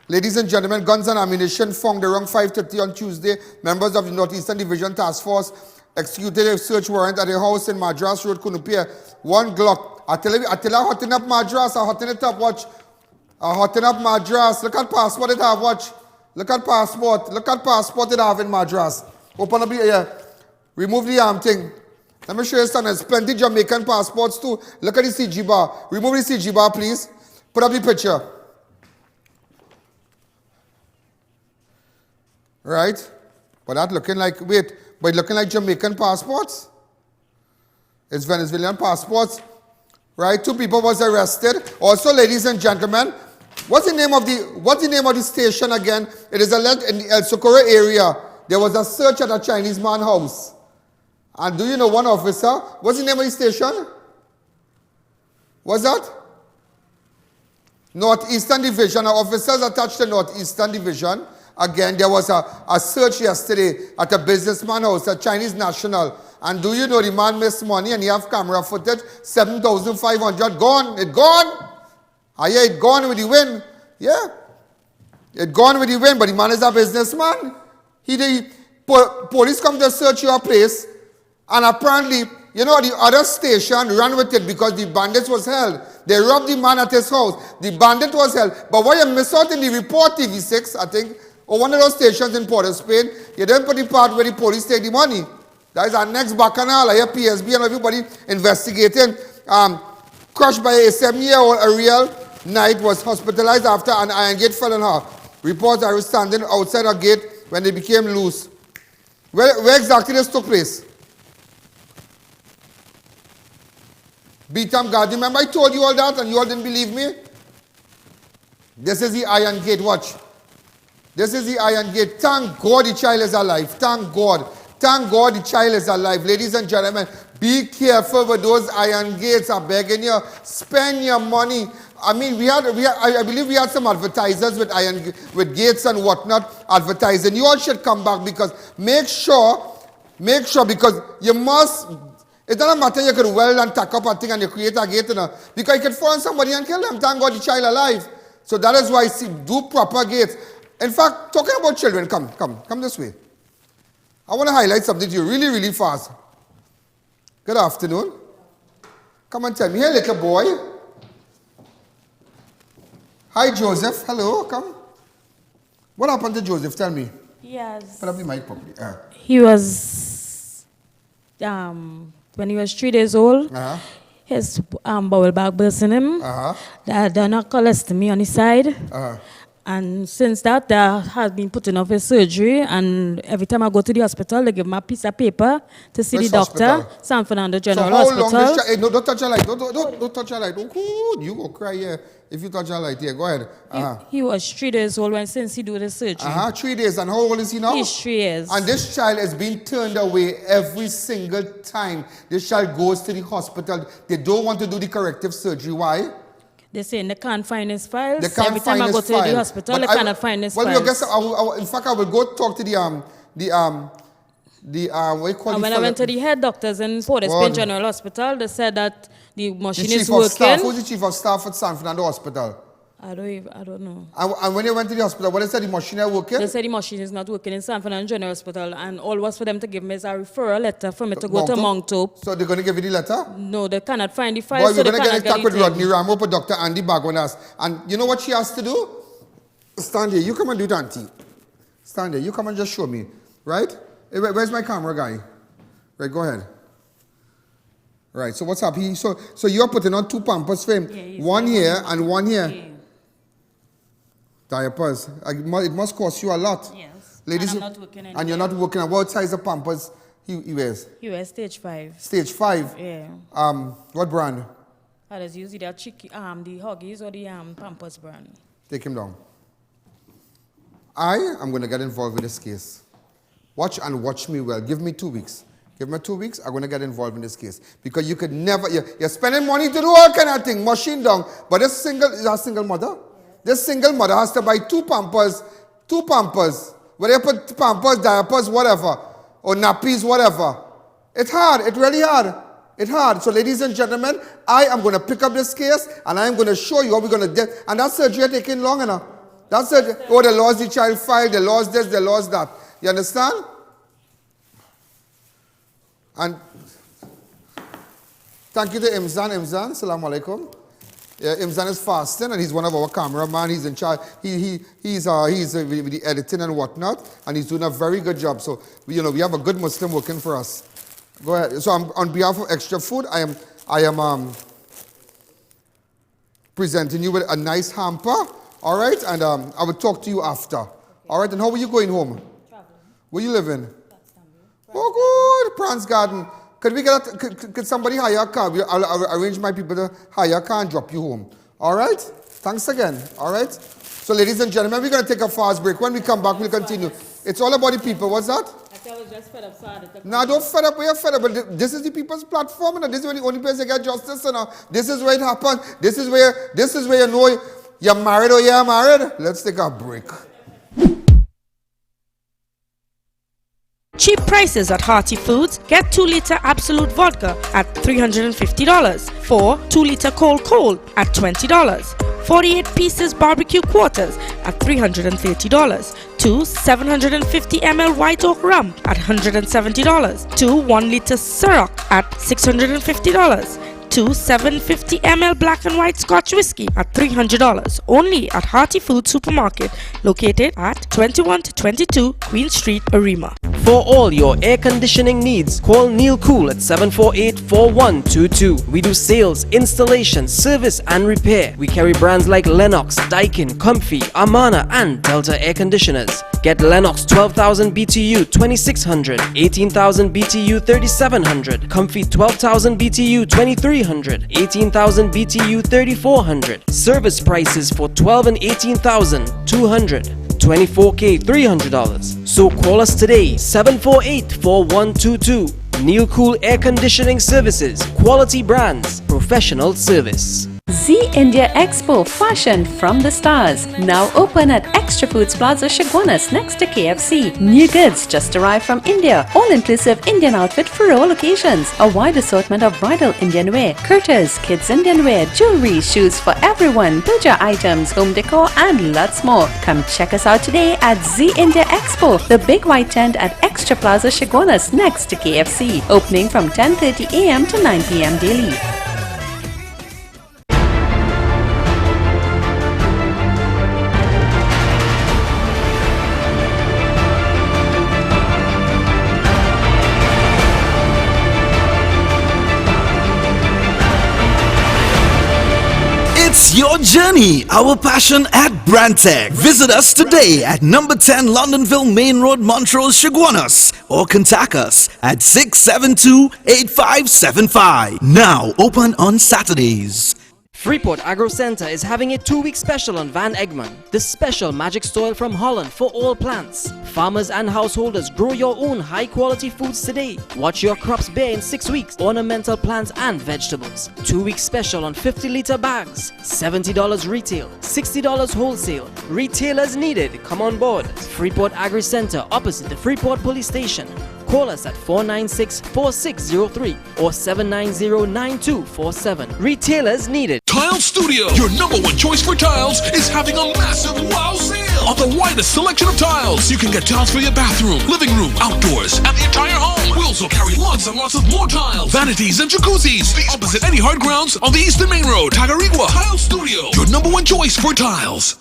Ladies and gentlemen, guns and ammunition found around 5:30 on Tuesday. Members of the Northeastern Division Task Force executed a search warrant at a house in Madras Road, CUNUPIA. One Glock. I tell you, hotting up Madras, I hotting it up, watch. I hotting up Madras. Look at passport it have, watch. Look at passport. Look at passport it have in Madras. Open up here. Remove the arm thing. Let me show you something. There's plenty Jamaican passports too. Look at the CG bar. Remove the CG bar, please. Put up the picture. Right? But that looking like, wait, but looking like Jamaican passports? It's Venezuelan passports. Right? 2 people was arrested. Also, ladies and gentlemen, what's the name of the station again? It is in the El Socorro area. There was a search at a Chinese man's house. And do you know one officer? What's the name of the station? What's that? Northeastern Division. Officers attached to Northeastern Division. Again, there was a search yesterday at a businessman's house, a Chinese national. And do you know the man missed money and he have camera footage? 7,500 gone. It gone. Yeah, it gone with the wind. Yeah. It gone with the wind, but the man is a businessman. Police come to search your place. And apparently, you know, the other station ran with it because the bandits was held. They robbed the man at his house. The bandit was held. But what you miss out in the report, TV6, I think, or one of those stations in Port of Spain, you didn't put the part where the police take the money. That is our next bacchanal. I hear PSB and everybody investigating. Crushed by a 7-year-old Ariel Knight was hospitalized after an iron gate fell on her. Reports are standing outside her gate when they became loose. Where exactly this took place? Beetham Garden. Remember I told you all that and you all didn't believe me? This is the iron gate. Watch. This is the iron gate. Thank God the child is alive. Thank God. Thank God the child is alive. Ladies and gentlemen, be careful with those iron gates. I'm begging you. Spend your money. I mean, I believe we had some advertisers with gates and whatnot advertising. You all should come back because make sure because you must. It doesn't matter you could weld and tack up a thing and you create a gate, because you can fall on somebody and kill them. Thank God the child alive. So that is why do proper gates. In fact, talking about children, come this way. I want to highlight something to you really, really fast. Good afternoon. Come and tell me. Hey, little boy. Hi, Joseph. Hello, come. What happened to Joseph? Tell me. Yes. Put up the mic properly. He was, when he was 3 days old, his bowel bag burst in him. They're not colostomy on his side. And since that, there has been putting off his surgery. And every time I go to the hospital, they give me a piece of paper to see the doctor. San Fernando General Hospital. Hey, no, don't touch your light. Don't touch your light. You go cry here if you touch your light here. Go ahead. He was 3 days old since he do the surgery. 3 days. And how old is he now? He's 3 years. And this child is being turned away every single time this child goes to the hospital. They don't want to do the corrective surgery. Why? They're saying they can't find his files. They can't Every time find I go his to file. the hospital, But they cannot find his well, files. I guess in fact, I will go talk to what you call and the when I fella? went to the head doctors in Port of Spain General Hospital, they said that the The machine chief is of working. staff. Who's the chief of staff at San Fernando Hospital? I don't know. And when you went to the hospital, what they said, the machine is working? They said the machine is not working in San Fernando General Hospital, and all was for them to give me is a referral letter for me to go to Monctop. So they're going to give you the letter? No, they cannot find the Boy, file, so we're they going to get cannot in touch with it in. Rodney Ramo for Dr. Andy Bagonas. And you know what she has to do? Stand here. You come and do it, Auntie. Stand here. You come and just show me. Right? Hey, where's my camera guy? Right, go ahead. Right, so what's up? So you're putting on 2 Pampers for him. Yeah, one here and one here. Yeah. Diapers. It must cost you a lot. Yes. Ladies, and I'm not working anymore. and you're not working. What size of Pampers he wears? He wears stage 5. Stage 5? Yeah. What brand? That is usually the the Huggies or the Pampers brand. Take him down. I am going to get involved with this case. Watch me well. Give me 2 weeks. Give me 2 weeks, I'm going to get involved in this case. Because you could never, you're spending money to do all kind of things, machine down. But this single mother? This single mother has to buy 2 Pampers, whether you put Pampers, diapers, whatever, or nappies, whatever. It's hard, it's really hard. It's hard. So ladies and gentlemen, I am going to pick up this case and I am going to show you how we're going to do. And that surgery is taking long enough. That's it. Oh, they lost the child file, they lost this, they lost that. You understand? And thank you to Imzan. Imzan, salam alaikum. Yeah, Imzan is fasting and he's one of our cameramen. He's in charge. He's with the editing and whatnot, and he's doing a very good job. So we have a good Muslim working for us. Go ahead. So on behalf of Extra Food, I am presenting you with a nice hamper. All right, and I will talk to you after. All right, and how are you going home? Traveling. Where you living? Oh, good, Prance Garden. Could somebody hire a car? I'll arrange my people to hire a car and drop you home. All right? Thanks again. All right? So, ladies and gentlemen, we're going to take a fast break. When we come back, we'll continue. It's all about the people. What's that? I was just fed up, so I had to... No, don't fed up. We're fed up. But this is the people's platform, and this is where the only place they get justice. And this is where it happens. This is where you know you're married or you're married. Let's take a break. Cheap prices at Hearty Foods. Get 2-liter Absolute Vodka at $350. 4 2-liter Cold at $20. 48 pieces barbecue quarters at $330. 2 750 ml White Oak Rum at $170. 2 1-liter Ciroc at $650. 2 750 ml Black and White Scotch Whiskey at $300. Only at Hearty Food Supermarket, located at 21 to 22 Queen Street, Arima. For all your air conditioning needs, call Neil Cool at 748-4122. We do sales, installation, service and repair. We carry brands like Lennox, Daikin, Comfy, Amana and Delta air conditioners. Get Lennox 12,000 BTU 2600, 18,000 BTU 3700, Comfy 12,000 BTU 2300, 18,000 BTU 3400. Service prices for 12 and 18,200. 24K $300. So call us today 748-4122. Neil Cool Air Conditioning Services, quality brands, professional service. Z India Expo Fashion from the Stars. Now open at Extra Foods Plaza Chaguanas next to KFC. New goods just arrived from India. All-inclusive Indian outfit for all occasions. A wide assortment of bridal Indian wear, kurtas, kids Indian wear, jewelry, shoes for everyone, puja items, home decor and lots more. Come check us out today at Z India Expo, the big white tent at Extra Plaza Chaguanas next to KFC. Opening from 10:30 a.m. to 9 p.m. daily. It's your journey, our passion at Brantec. Visit us today at number 10 Londonville Main Road, Montrose, Chaguanas, or contact us at 672-8575. Now open on Saturdays. Freeport Agro Center is having a 2-week special on Van Egmond. The special magic soil from Holland for all plants. Farmers and householders grow your own high-quality foods today. Watch your crops bear in 6 weeks, ornamental plants and vegetables. 2-week special on 50-liter bags. $70 retail, $60 wholesale. Retailers needed. Come on board. Freeport Agri Center opposite the Freeport Police Station. Call us at 496-4603 or 790-9247. Retailers needed. Tile Studio, your #1 choice for tiles, is having a massive wow sale of the widest selection of tiles. You can get tiles for your bathroom, living room, outdoors, and the entire home. We also carry lots and lots of more tiles, vanities, and jacuzzis. Be opposite any hard grounds on the Eastern Main Road, Tagarigua. Tile Studio, your #1 choice for tiles.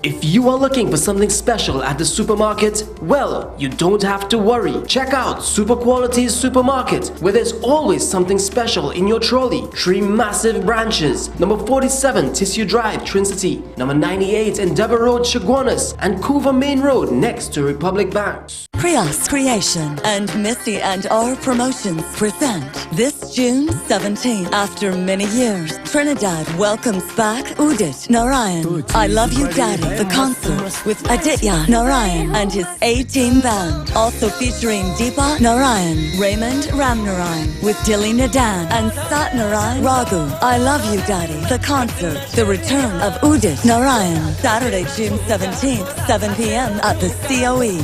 If you are looking for something special at the supermarket, well, you don't have to worry. Check out Super Quality's Supermarket, where there's always something special in your trolley. 3 massive branches: number 47 Tissue Drive, Trinity, number 98 Endeavour Road, Chaguanas, and Couva Main Road next to Republic Bank. Prius Creation and Missy and R Promotions present this June 17th. After many years, Trinidad welcomes back Udit Narayan. I Love You Daddy, the concert with Aditya Narayan and his A-Team band. Also featuring Deepa Narayan, Raymond Ramnarayan with Dilly Nadan and Sat Narayan Raghu. I Love You Daddy, the concert. The return of Udit Narayan. Saturday, June 17th, 7 p.m. at the COE.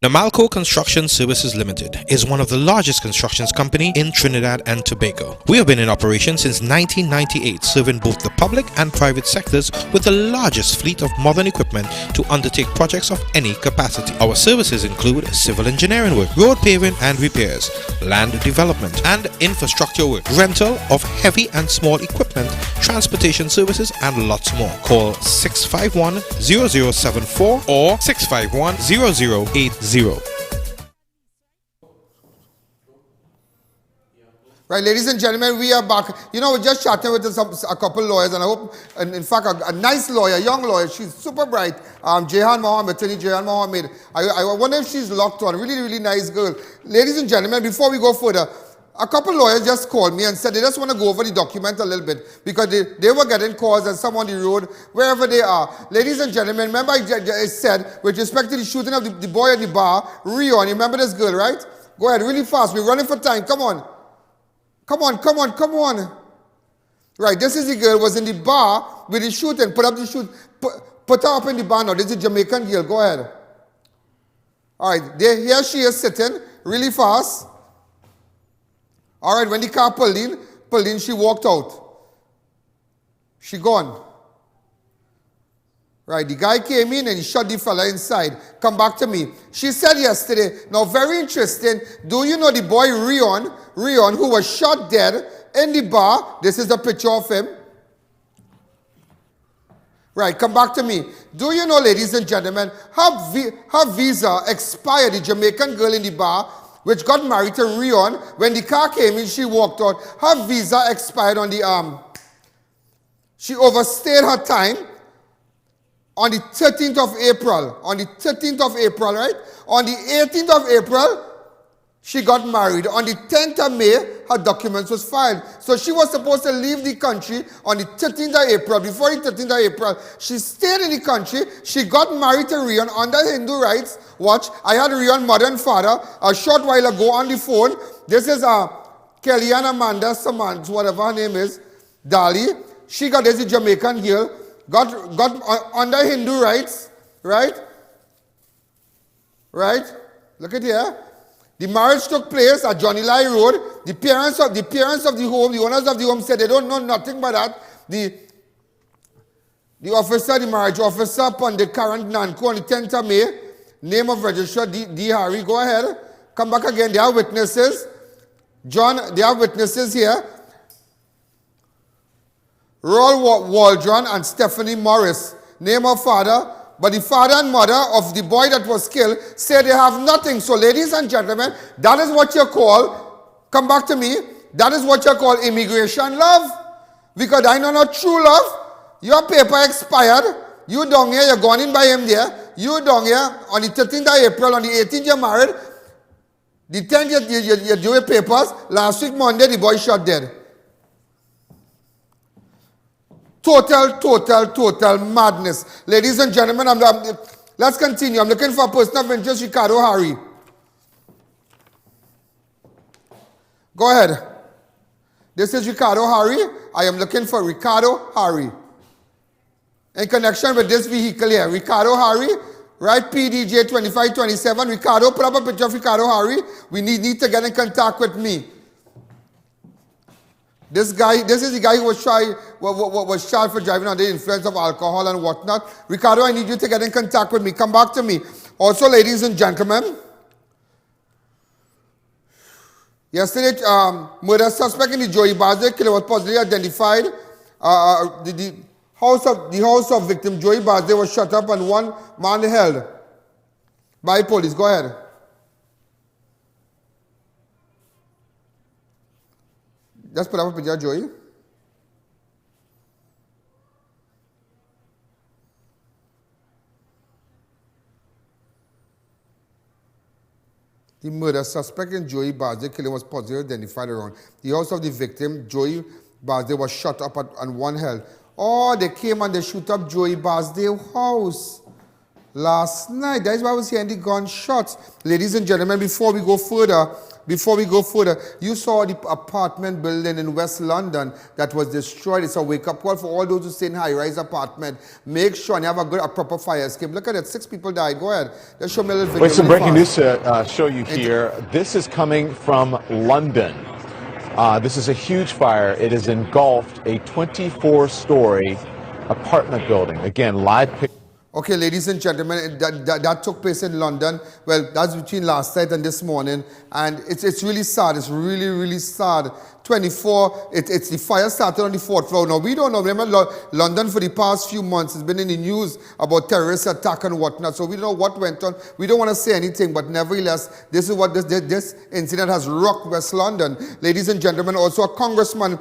Namalco Construction Services Limited is one of the largest constructions company in Trinidad and Tobago. We have been in operation since 1998, serving both the public and private sectors with the largest fleet of modern equipment to undertake projects of any capacity. Our services include civil engineering work, road paving and repairs, land development and infrastructure work, rental of heavy and small equipment, transportation services and lots more. Call 651-0074 or 651-0080. Right, ladies and gentlemen, we are back. You know, we're just chatting with a couple lawyers, and I hope, and in fact, a nice lawyer, young lawyer. She's super bright. Jehan Mohammed, Attorney Jehan Mohammed. I wonder if she's locked on. Really, really nice girl. Ladies and gentlemen, before we go further, a couple lawyers just called me and said they just want to go over the document a little bit because they were getting calls and some on the road, wherever they are. Ladies and gentlemen, remember I said, with respect to the shooting of the boy at the bar, Rion, you remember this girl, right? Go ahead, really fast. We're running for time. Come on. Come on, come on, come on. Right, this is the girl was in the bar with the shooting. Put up the shoot. Put her up in the bar now. This is a Jamaican girl. Go ahead. All right, here she is sitting really fast. All right, when the car pulled in, she walked out. She gone. Right, the guy came in and he shot the fella inside. Come back to me. She said yesterday, now very interesting, do you know the boy Rion, who was shot dead in the bar? This is a picture of him. Right, come back to me. Do you know, ladies and gentlemen, her visa expired, the Jamaican girl in the bar, which got married to Rion. When the car came in, she walked out. Her visa expired on the she overstayed her time on the 13th of April. On the 13th of April, right? On the 18th of April, she got married. On the 10th of May, her documents was filed. So she was supposed to leave the country on the 13th of April. Before the 13th of April, she stayed in the country. She got married to Rion under Hindu rights. Watch, I had Rion's mother and father a short while ago on the phone. This is Kellyanne Amanda Samantha, whatever her name is, Dali. She got this Jamaican girl, got under Hindu rights, right? Right? Look at here. The marriage took place at Johnny Lai Road. The parents of the home, the owners of the home said they don't know nothing but that. The officer, the marriage officer, Pandit Karan Nanko on the 10th of May, name of registrar D. Harry. Go ahead. Come back again. They are witnesses. John, they are witnesses here. Roll Waldron and Stephanie Morris. Name of father. But the father and mother of the boy that was killed say they have nothing. So ladies and gentlemen, that is what you call, come back to me, that is what you call immigration love. Because I know not true love. Your paper expired. You down here, you're gone in by him there. You down here on the 13th of April, on the 18th you're married. The 10th you do your papers. Last week Monday the boy shot dead. Total madness. Ladies and gentlemen, let's continue. I'm looking for a person of interest, Ricardo Harry. Go ahead. This is Ricardo Harry. I am looking for Ricardo Harry. In connection with this vehicle here. Ricardo Harry, right, PDJ 2527. Ricardo, put up a picture of Ricardo Harry. We need to get in contact with me. This is the guy who was charged for driving under the influence of alcohol and whatnot. Ricardo, I need you to get in contact with me. Come back to me. Also, ladies and gentlemen, yesterday, murder suspect in the Joey Basdale killer was positively identified. The house of victim Joey Basdale was shut up and one man held by police. Go ahead. Just put up a picture, Joey. The murder suspect in Joey Basdale killing was positively identified around the house of the victim. Joey Basdale was shut up and one held. Oh, they came and they shoot up Joey Basdale's house last night. That is why I was hearing the gunshots. Ladies and gentlemen, before we go further, you saw the apartment building in West London that was destroyed. It's a wake-up call for all those who stay in high-rise apartment. Make sure you have a proper fire escape. Look at it, 6 people died. Go ahead. Let's show me a little video. Wait, some breaking news to show you here. This is coming from London. This is a huge fire. It has engulfed a 24-story apartment building. Again, live pictures. Okay, ladies and gentlemen, that took place in London. Well, that's between last night and this morning. And it's really sad. It's really, really sad. 24, it's the fire started on the 4th floor. Now, we don't know. Remember, London for the past few months has been in the news about terrorist attack and whatnot. So we don't know what went on. We don't want to say anything, but nevertheless, this is what this incident has rocked West London. Ladies and gentlemen, also a congressman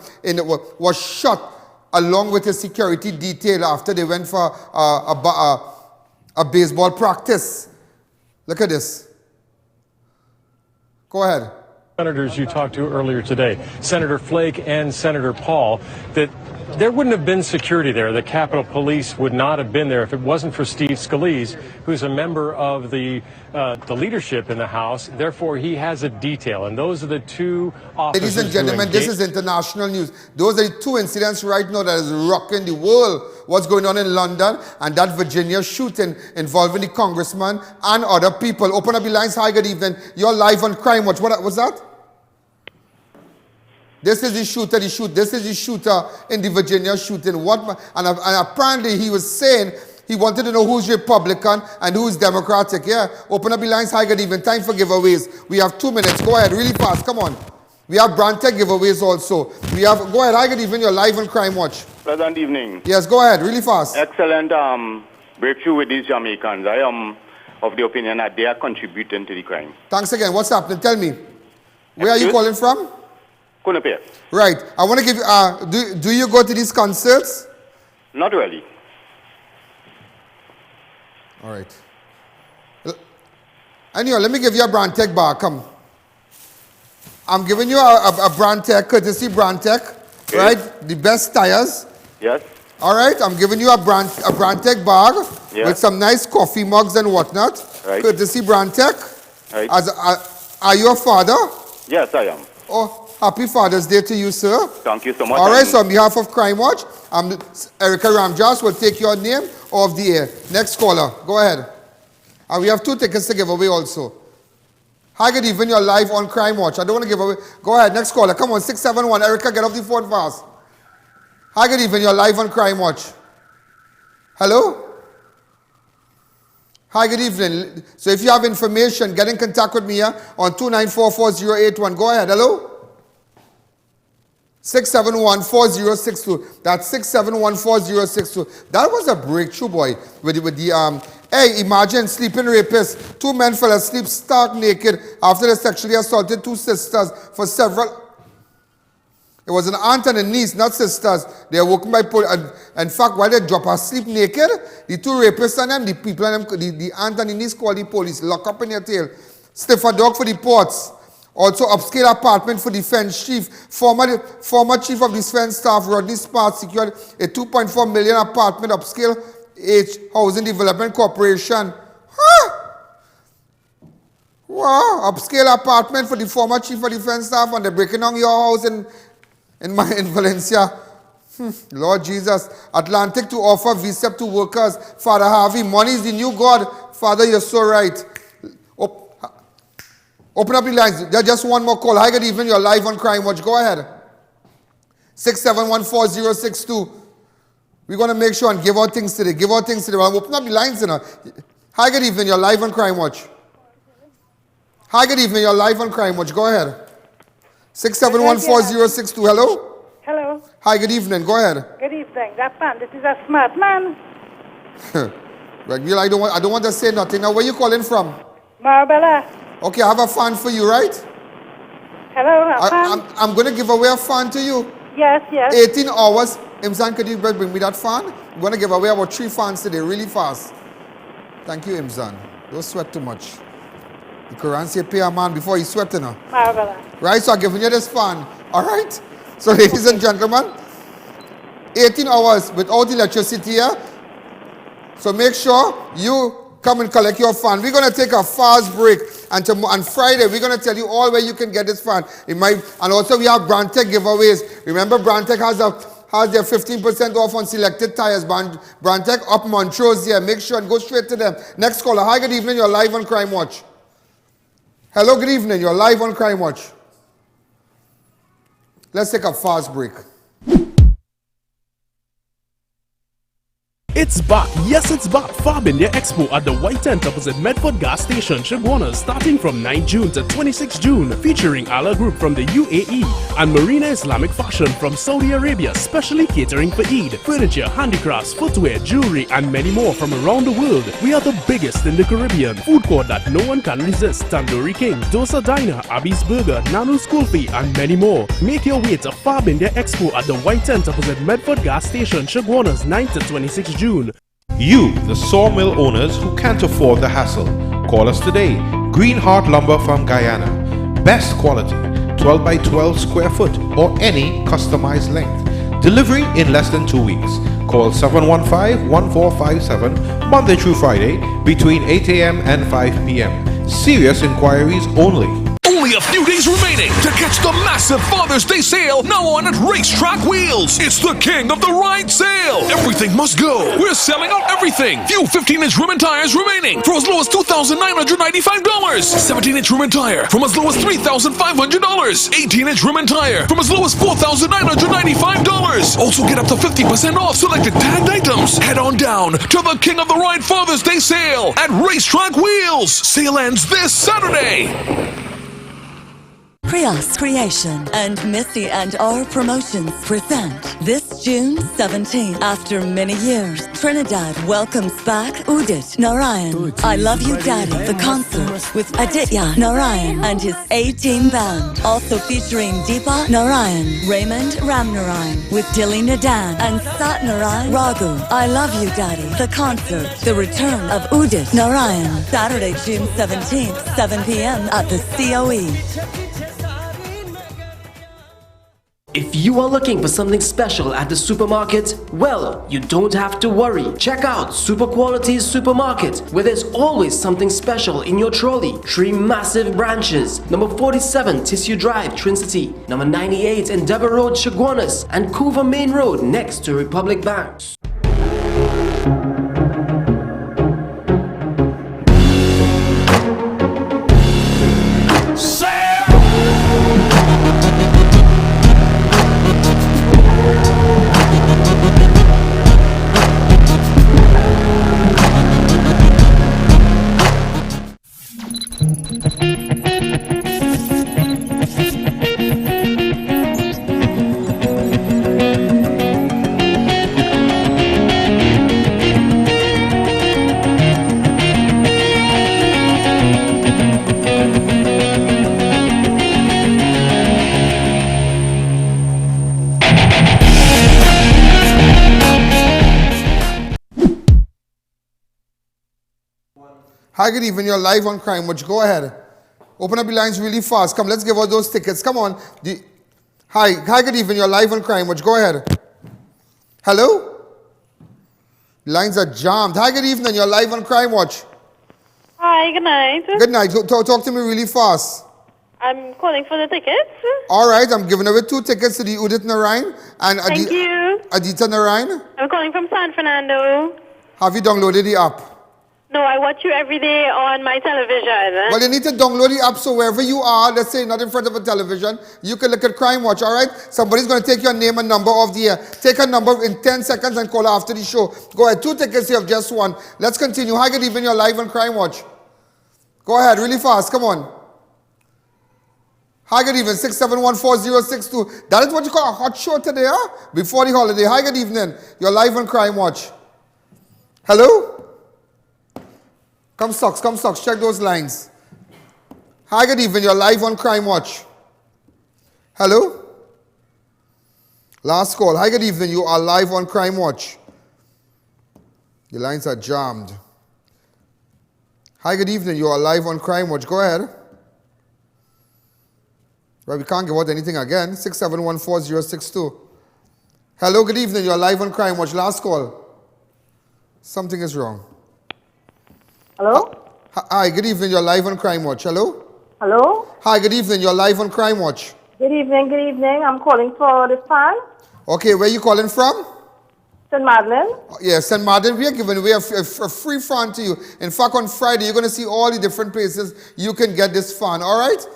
was shot along with his security detail after they went for a baseball practice. Look at this. Go ahead. Senators you talked to earlier today, Senator Flake and Senator Paul, that there wouldn't have been security there. The Capitol Police would not have been there if it wasn't for Steve Scalise, who's a member of the leadership in the House. Therefore, he has a detail, and those are the two officers. Ladies and gentlemen, this is international news. Those are the 2 incidents right now that is rocking the world. What's going on in London and that Virginia shooting involving the congressman and other people. Open up the lines. Hi, good evening. You're live on Crime Watch. What was that? This is the shooter. This is the shooter in the Virginia shooting. And apparently he was saying he wanted to know who's Republican and who's Democratic. Yeah. Open up the lines. Hi, good evening. Time for giveaways. We have 2 minutes. Go ahead, really fast. Come on. We have brand tech giveaways also. Go ahead. Hi, good evening. You're live on Crime Watch. Pleasant evening. Yes, go ahead. Really fast. Excellent breakthrough with these Jamaicans. I am of the opinion that they are contributing to the crime. Thanks again. What's happening? Tell me. Where are you calling from? CUNUPIA. Right. I want to give you, do you go to these concerts? Not really. All right. Anyway, let me give you a brand tech bar. Come. I'm giving you a brand tech, courtesy brand tech, okay. Right? The best tires. Yes. All right. I'm giving you a brand tech bag with some nice coffee mugs and whatnot. Right. Courtesy brand tech. Right. Are you a father? Yes, I am. Oh. Happy Father's Day to you, sir. Thank you so much. All right, so on behalf of Crime Watch, Erica Ramjas will take your name off the air. Next caller, go ahead. And we have 2 tickets to give away also. Hi, good evening, you're live on Crime Watch. I don't want to give away. Go ahead, next caller. Come on, 671. Erica, get off the phone fast. Hi, good evening, you're live on Crime Watch. Hello? Hi, good evening. So if you have information, get in contact with me here on 2944081. Go ahead, hello? 671-4062. That's 671-4062. That was a breakthrough, boy. With the hey, imagine sleeping rapists. 2 men fell asleep stark naked after they sexually assaulted 2 sisters for several. It was an aunt and a niece, not sisters. They were working by police. In fact, while they drop her sleep naked, the two rapists and them, the people and them, the aunt and the niece called the police. Lock up in your tail. Stiff a dog for the ports. Also upscale apartment for defense chief. Former chief of defense staff, Rodney Smart, secured a $2.4 million apartment upscale H Housing Development Corporation. Huh? Wow, upscale apartment for the former chief of defense staff, and they're breaking down your house in Valencia. Lord Jesus. Atlantic to offer VSEP to workers. Father Harvey, money is the new God. Father, you're so right. Open up the lines. There's just one more call. Hi, good evening. You're live on Crime Watch. Go ahead. 6714062. We're going to make sure and give out things today. Give out things today. Well, open up the lines. Hi, good evening. You're live on Crime Watch. Hi, good evening. You're live on Crime Watch. Go ahead. 6714062. Hello? Hello. Hi, good evening. Go ahead. Good evening. That man, this is a smart man. Regular, I don't want to say nothing. Now, where you calling from? MARABELLA. Okay, I have a fan for you, right? Hello, I'm going to give away a fan to you. Yes, yes. 18 hours. Imzan, could you bring me that fan? I'm going to give away about 3 fans today, really fast. Thank you, Imzan. Don't sweat too much. The Quran say pay a man before he sweat, you know. MARABELLA. Right, so I'm giving you this fan. All right? So, ladies and gentlemen, 18 hours without electricity here. So make sure you come and collect your fan. We're going to take a fast break. And on Friday, we're going to tell you all where you can get this fan. And also, we have BrandTech giveaways. Remember, BrandTech has their 15% off on selected tires. BrandTech up Montrose here. Make sure and go straight to them. Next caller. Hi, good evening. You're live on Crime Watch. Hello, good evening. You're live on Crime Watch. Let's take a fast break. It's back, yes it's back, Fab India Expo at the White Tent opposite Medford Gas Station, Shagwanas, starting from 9 June to 26 June, featuring Allah Group from the UAE and Marina Islamic Fashion from Saudi Arabia, specially catering for Eid, furniture, handicrafts, footwear, jewelry and many more from around the world. We are the biggest in the Caribbean, food court that no one can resist, Tandoori King, Dosa Diner, Abby's Burger, Nanu's Kulfi and many more. Make your way to Fab India Expo at the White Tent opposite Medford Gas Station, Shagwanas, 9 to 26 June. You, the sawmill owners who can't afford the hassle, call us today. Green Heart Lumber from Guyana. Best quality, 12 by 12 square foot or any customized length. Delivery in less than 2 weeks. Call 715-1457 Monday through Friday between 8 a.m. and 5 p.m. Serious inquiries only. Only a few days remaining to catch the massive Father's Day sale now on at Racetrack Wheels. It's the king of the ride sale. Everything must go. We're selling out everything. Few 15-inch rim and tires remaining for as low as $2,995. 17-inch rim and tire from as low as $3,500. 18-inch rim and tire from as low as $4,995. Also get up to 50% off selected tagged items. Head on down to the king of the ride Father's Day sale at Racetrack Wheels. Sale ends this Saturday. Prius Creation and Missy and R Promotions present this June 17th. After many years, Trinidad welcomes back Udit Narayan. I Love You Daddy, the concert with Aditya Narayan and his A-Team band. Also featuring Deepa Narayan, Raymond Ramnarayan with Dilly Nadan and Sat Narayan Raghu. I Love You Daddy, the concert. The return of Udit Narayan. Saturday, June 17th, 7 p.m. at the COE. If you are looking for something special at the supermarket, well, you don't have to worry. Check out Super Quality's Supermarket, where there's always something special in your trolley. 3 massive branches: number 47 Tissue Drive, Trin-City, number 98 Endeavour Road, Shagwanas, and Coover Main Road next to Republic Bank. Hi, good evening. You're live on Crime Watch. Go ahead. Open up the lines really fast. Come, let's give out those tickets. Come on. Hi, good evening. You're live on Crime Watch. Go ahead. Hello? Lines are jammed. Hi, good evening. You're live on Crime Watch. Hi, good night. Good night. Talk to me really fast. I'm calling for the tickets. All right, I'm giving away 2 tickets to the Udit Narayan and Thank you. Adita Narayan. I'm calling from San Fernando. Have you downloaded the app? No, I watch you every day on my television. Well, you need to download the app so wherever you are, let's say not in front of a television, you can look at Crime Watch, all right? Somebody's going to take your name and number off the air. Take a number in 10 seconds and call after the show. Go ahead. 2 tickets, you have just one. Let's continue. Hi, good evening. You're live on Crime Watch. Go ahead, really fast. Come on. Hi, good evening. 6714062. That is what you call a hot show today, huh? Before the holiday. Hi, good evening. You're live on Crime Watch. Hello? Come socks. Check those lines. Hi, good evening. You're live on Crime Watch. Hello? Last call. Hi, good evening. You are live on Crime Watch. Your lines are jammed. Hi, good evening. You are live on Crime Watch. Go ahead. Well, we can't give out anything again. 6714062. Hello, good evening. You're live on Crime Watch. Last call. Something is wrong. Hello? Hi, good evening. You're live on Crime Watch. Hello? Hello? Hi, good evening. You're live on Crime Watch. Good evening, good evening. I'm calling for the fan. Okay, where are you calling from? St. Madeleine. Yes, St. Madeleine. We are giving away a free fan to you. In fact, on Friday, you're going to see all the different places you can get this fan. All right?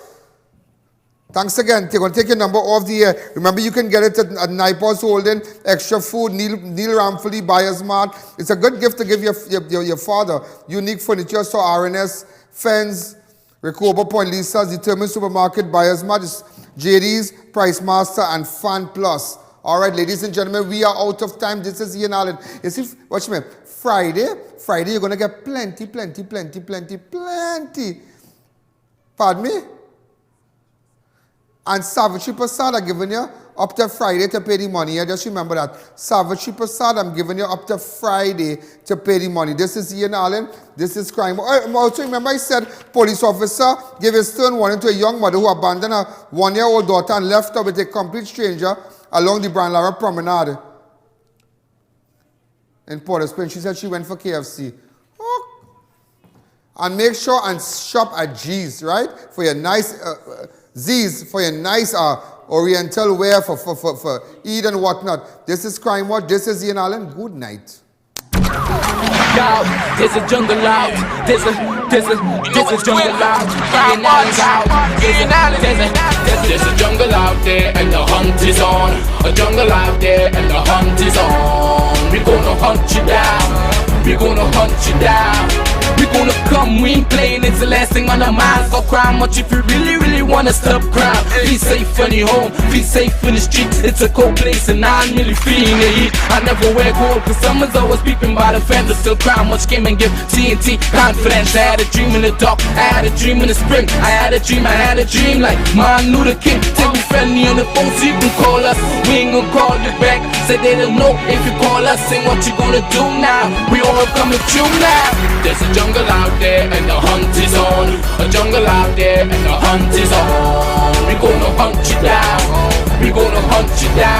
Thanks again. They're going to take your number off the air. Remember, you can get it at Naipa's Holding, Extra Food, Neil Ramfully, Buyers Mart. It's a good gift to give your father. Unique furniture, so RNS, Fens, Recover Point, Lisa's, Determined Supermarket, Buyers Mart, JD's, Price Master, and Fan Plus. All right, ladies and gentlemen, we are out of time. This is Ian Allen. You see, watch me. Friday, you're going to get plenty. Pardon me? And Savitri Prasad, I'm giving you up to Friday to pay the money. Yeah, just remember that. Savitri Prasad, I'm giving you up to Friday to pay the money. This is Ian Allen. This is Crime. Also, remember I said police officer gave a stern warning to a young mother who abandoned her 1-year-old daughter and left her with a complete stranger along the Brian Lara Promenade in Port au Prince. She said she went for KFC. Oh. And make sure and shop at G's, right? For your nice... Z's for your nice oriental wear for Eid and whatnot. This is Crime Watch. This is Ian Allen. Good night. There's a jungle out. There's a jungle out. Ian Allen's out. There's a jungle out there and the hunt is on. A jungle out there and the hunt is on. We're gonna hunt you down. We're gonna hunt you down. We're gonna come, we ain't playing, it's the last thing on our minds. Go Crime Watch if you really wanna stop crime. Be safe in your home, be safe in the street. It's a cold place and I'm really feeling the heat. I never wear gold cause someone's always peeping by the fence. Still Crime Watch came and give TNT confidence. I had a dream in the dark, I had a dream in the spring. I had a dream like Martin Luther King. Take me friendly on the phone so you can call us. We ain't gonna call you back, say they don't know if you call us. Say what you gonna do now, we all coming through now. There's a jungle out there and the hunt is on. A jungle out there and the hunt is on. We gonna hunt you down. We gonna hunt you down.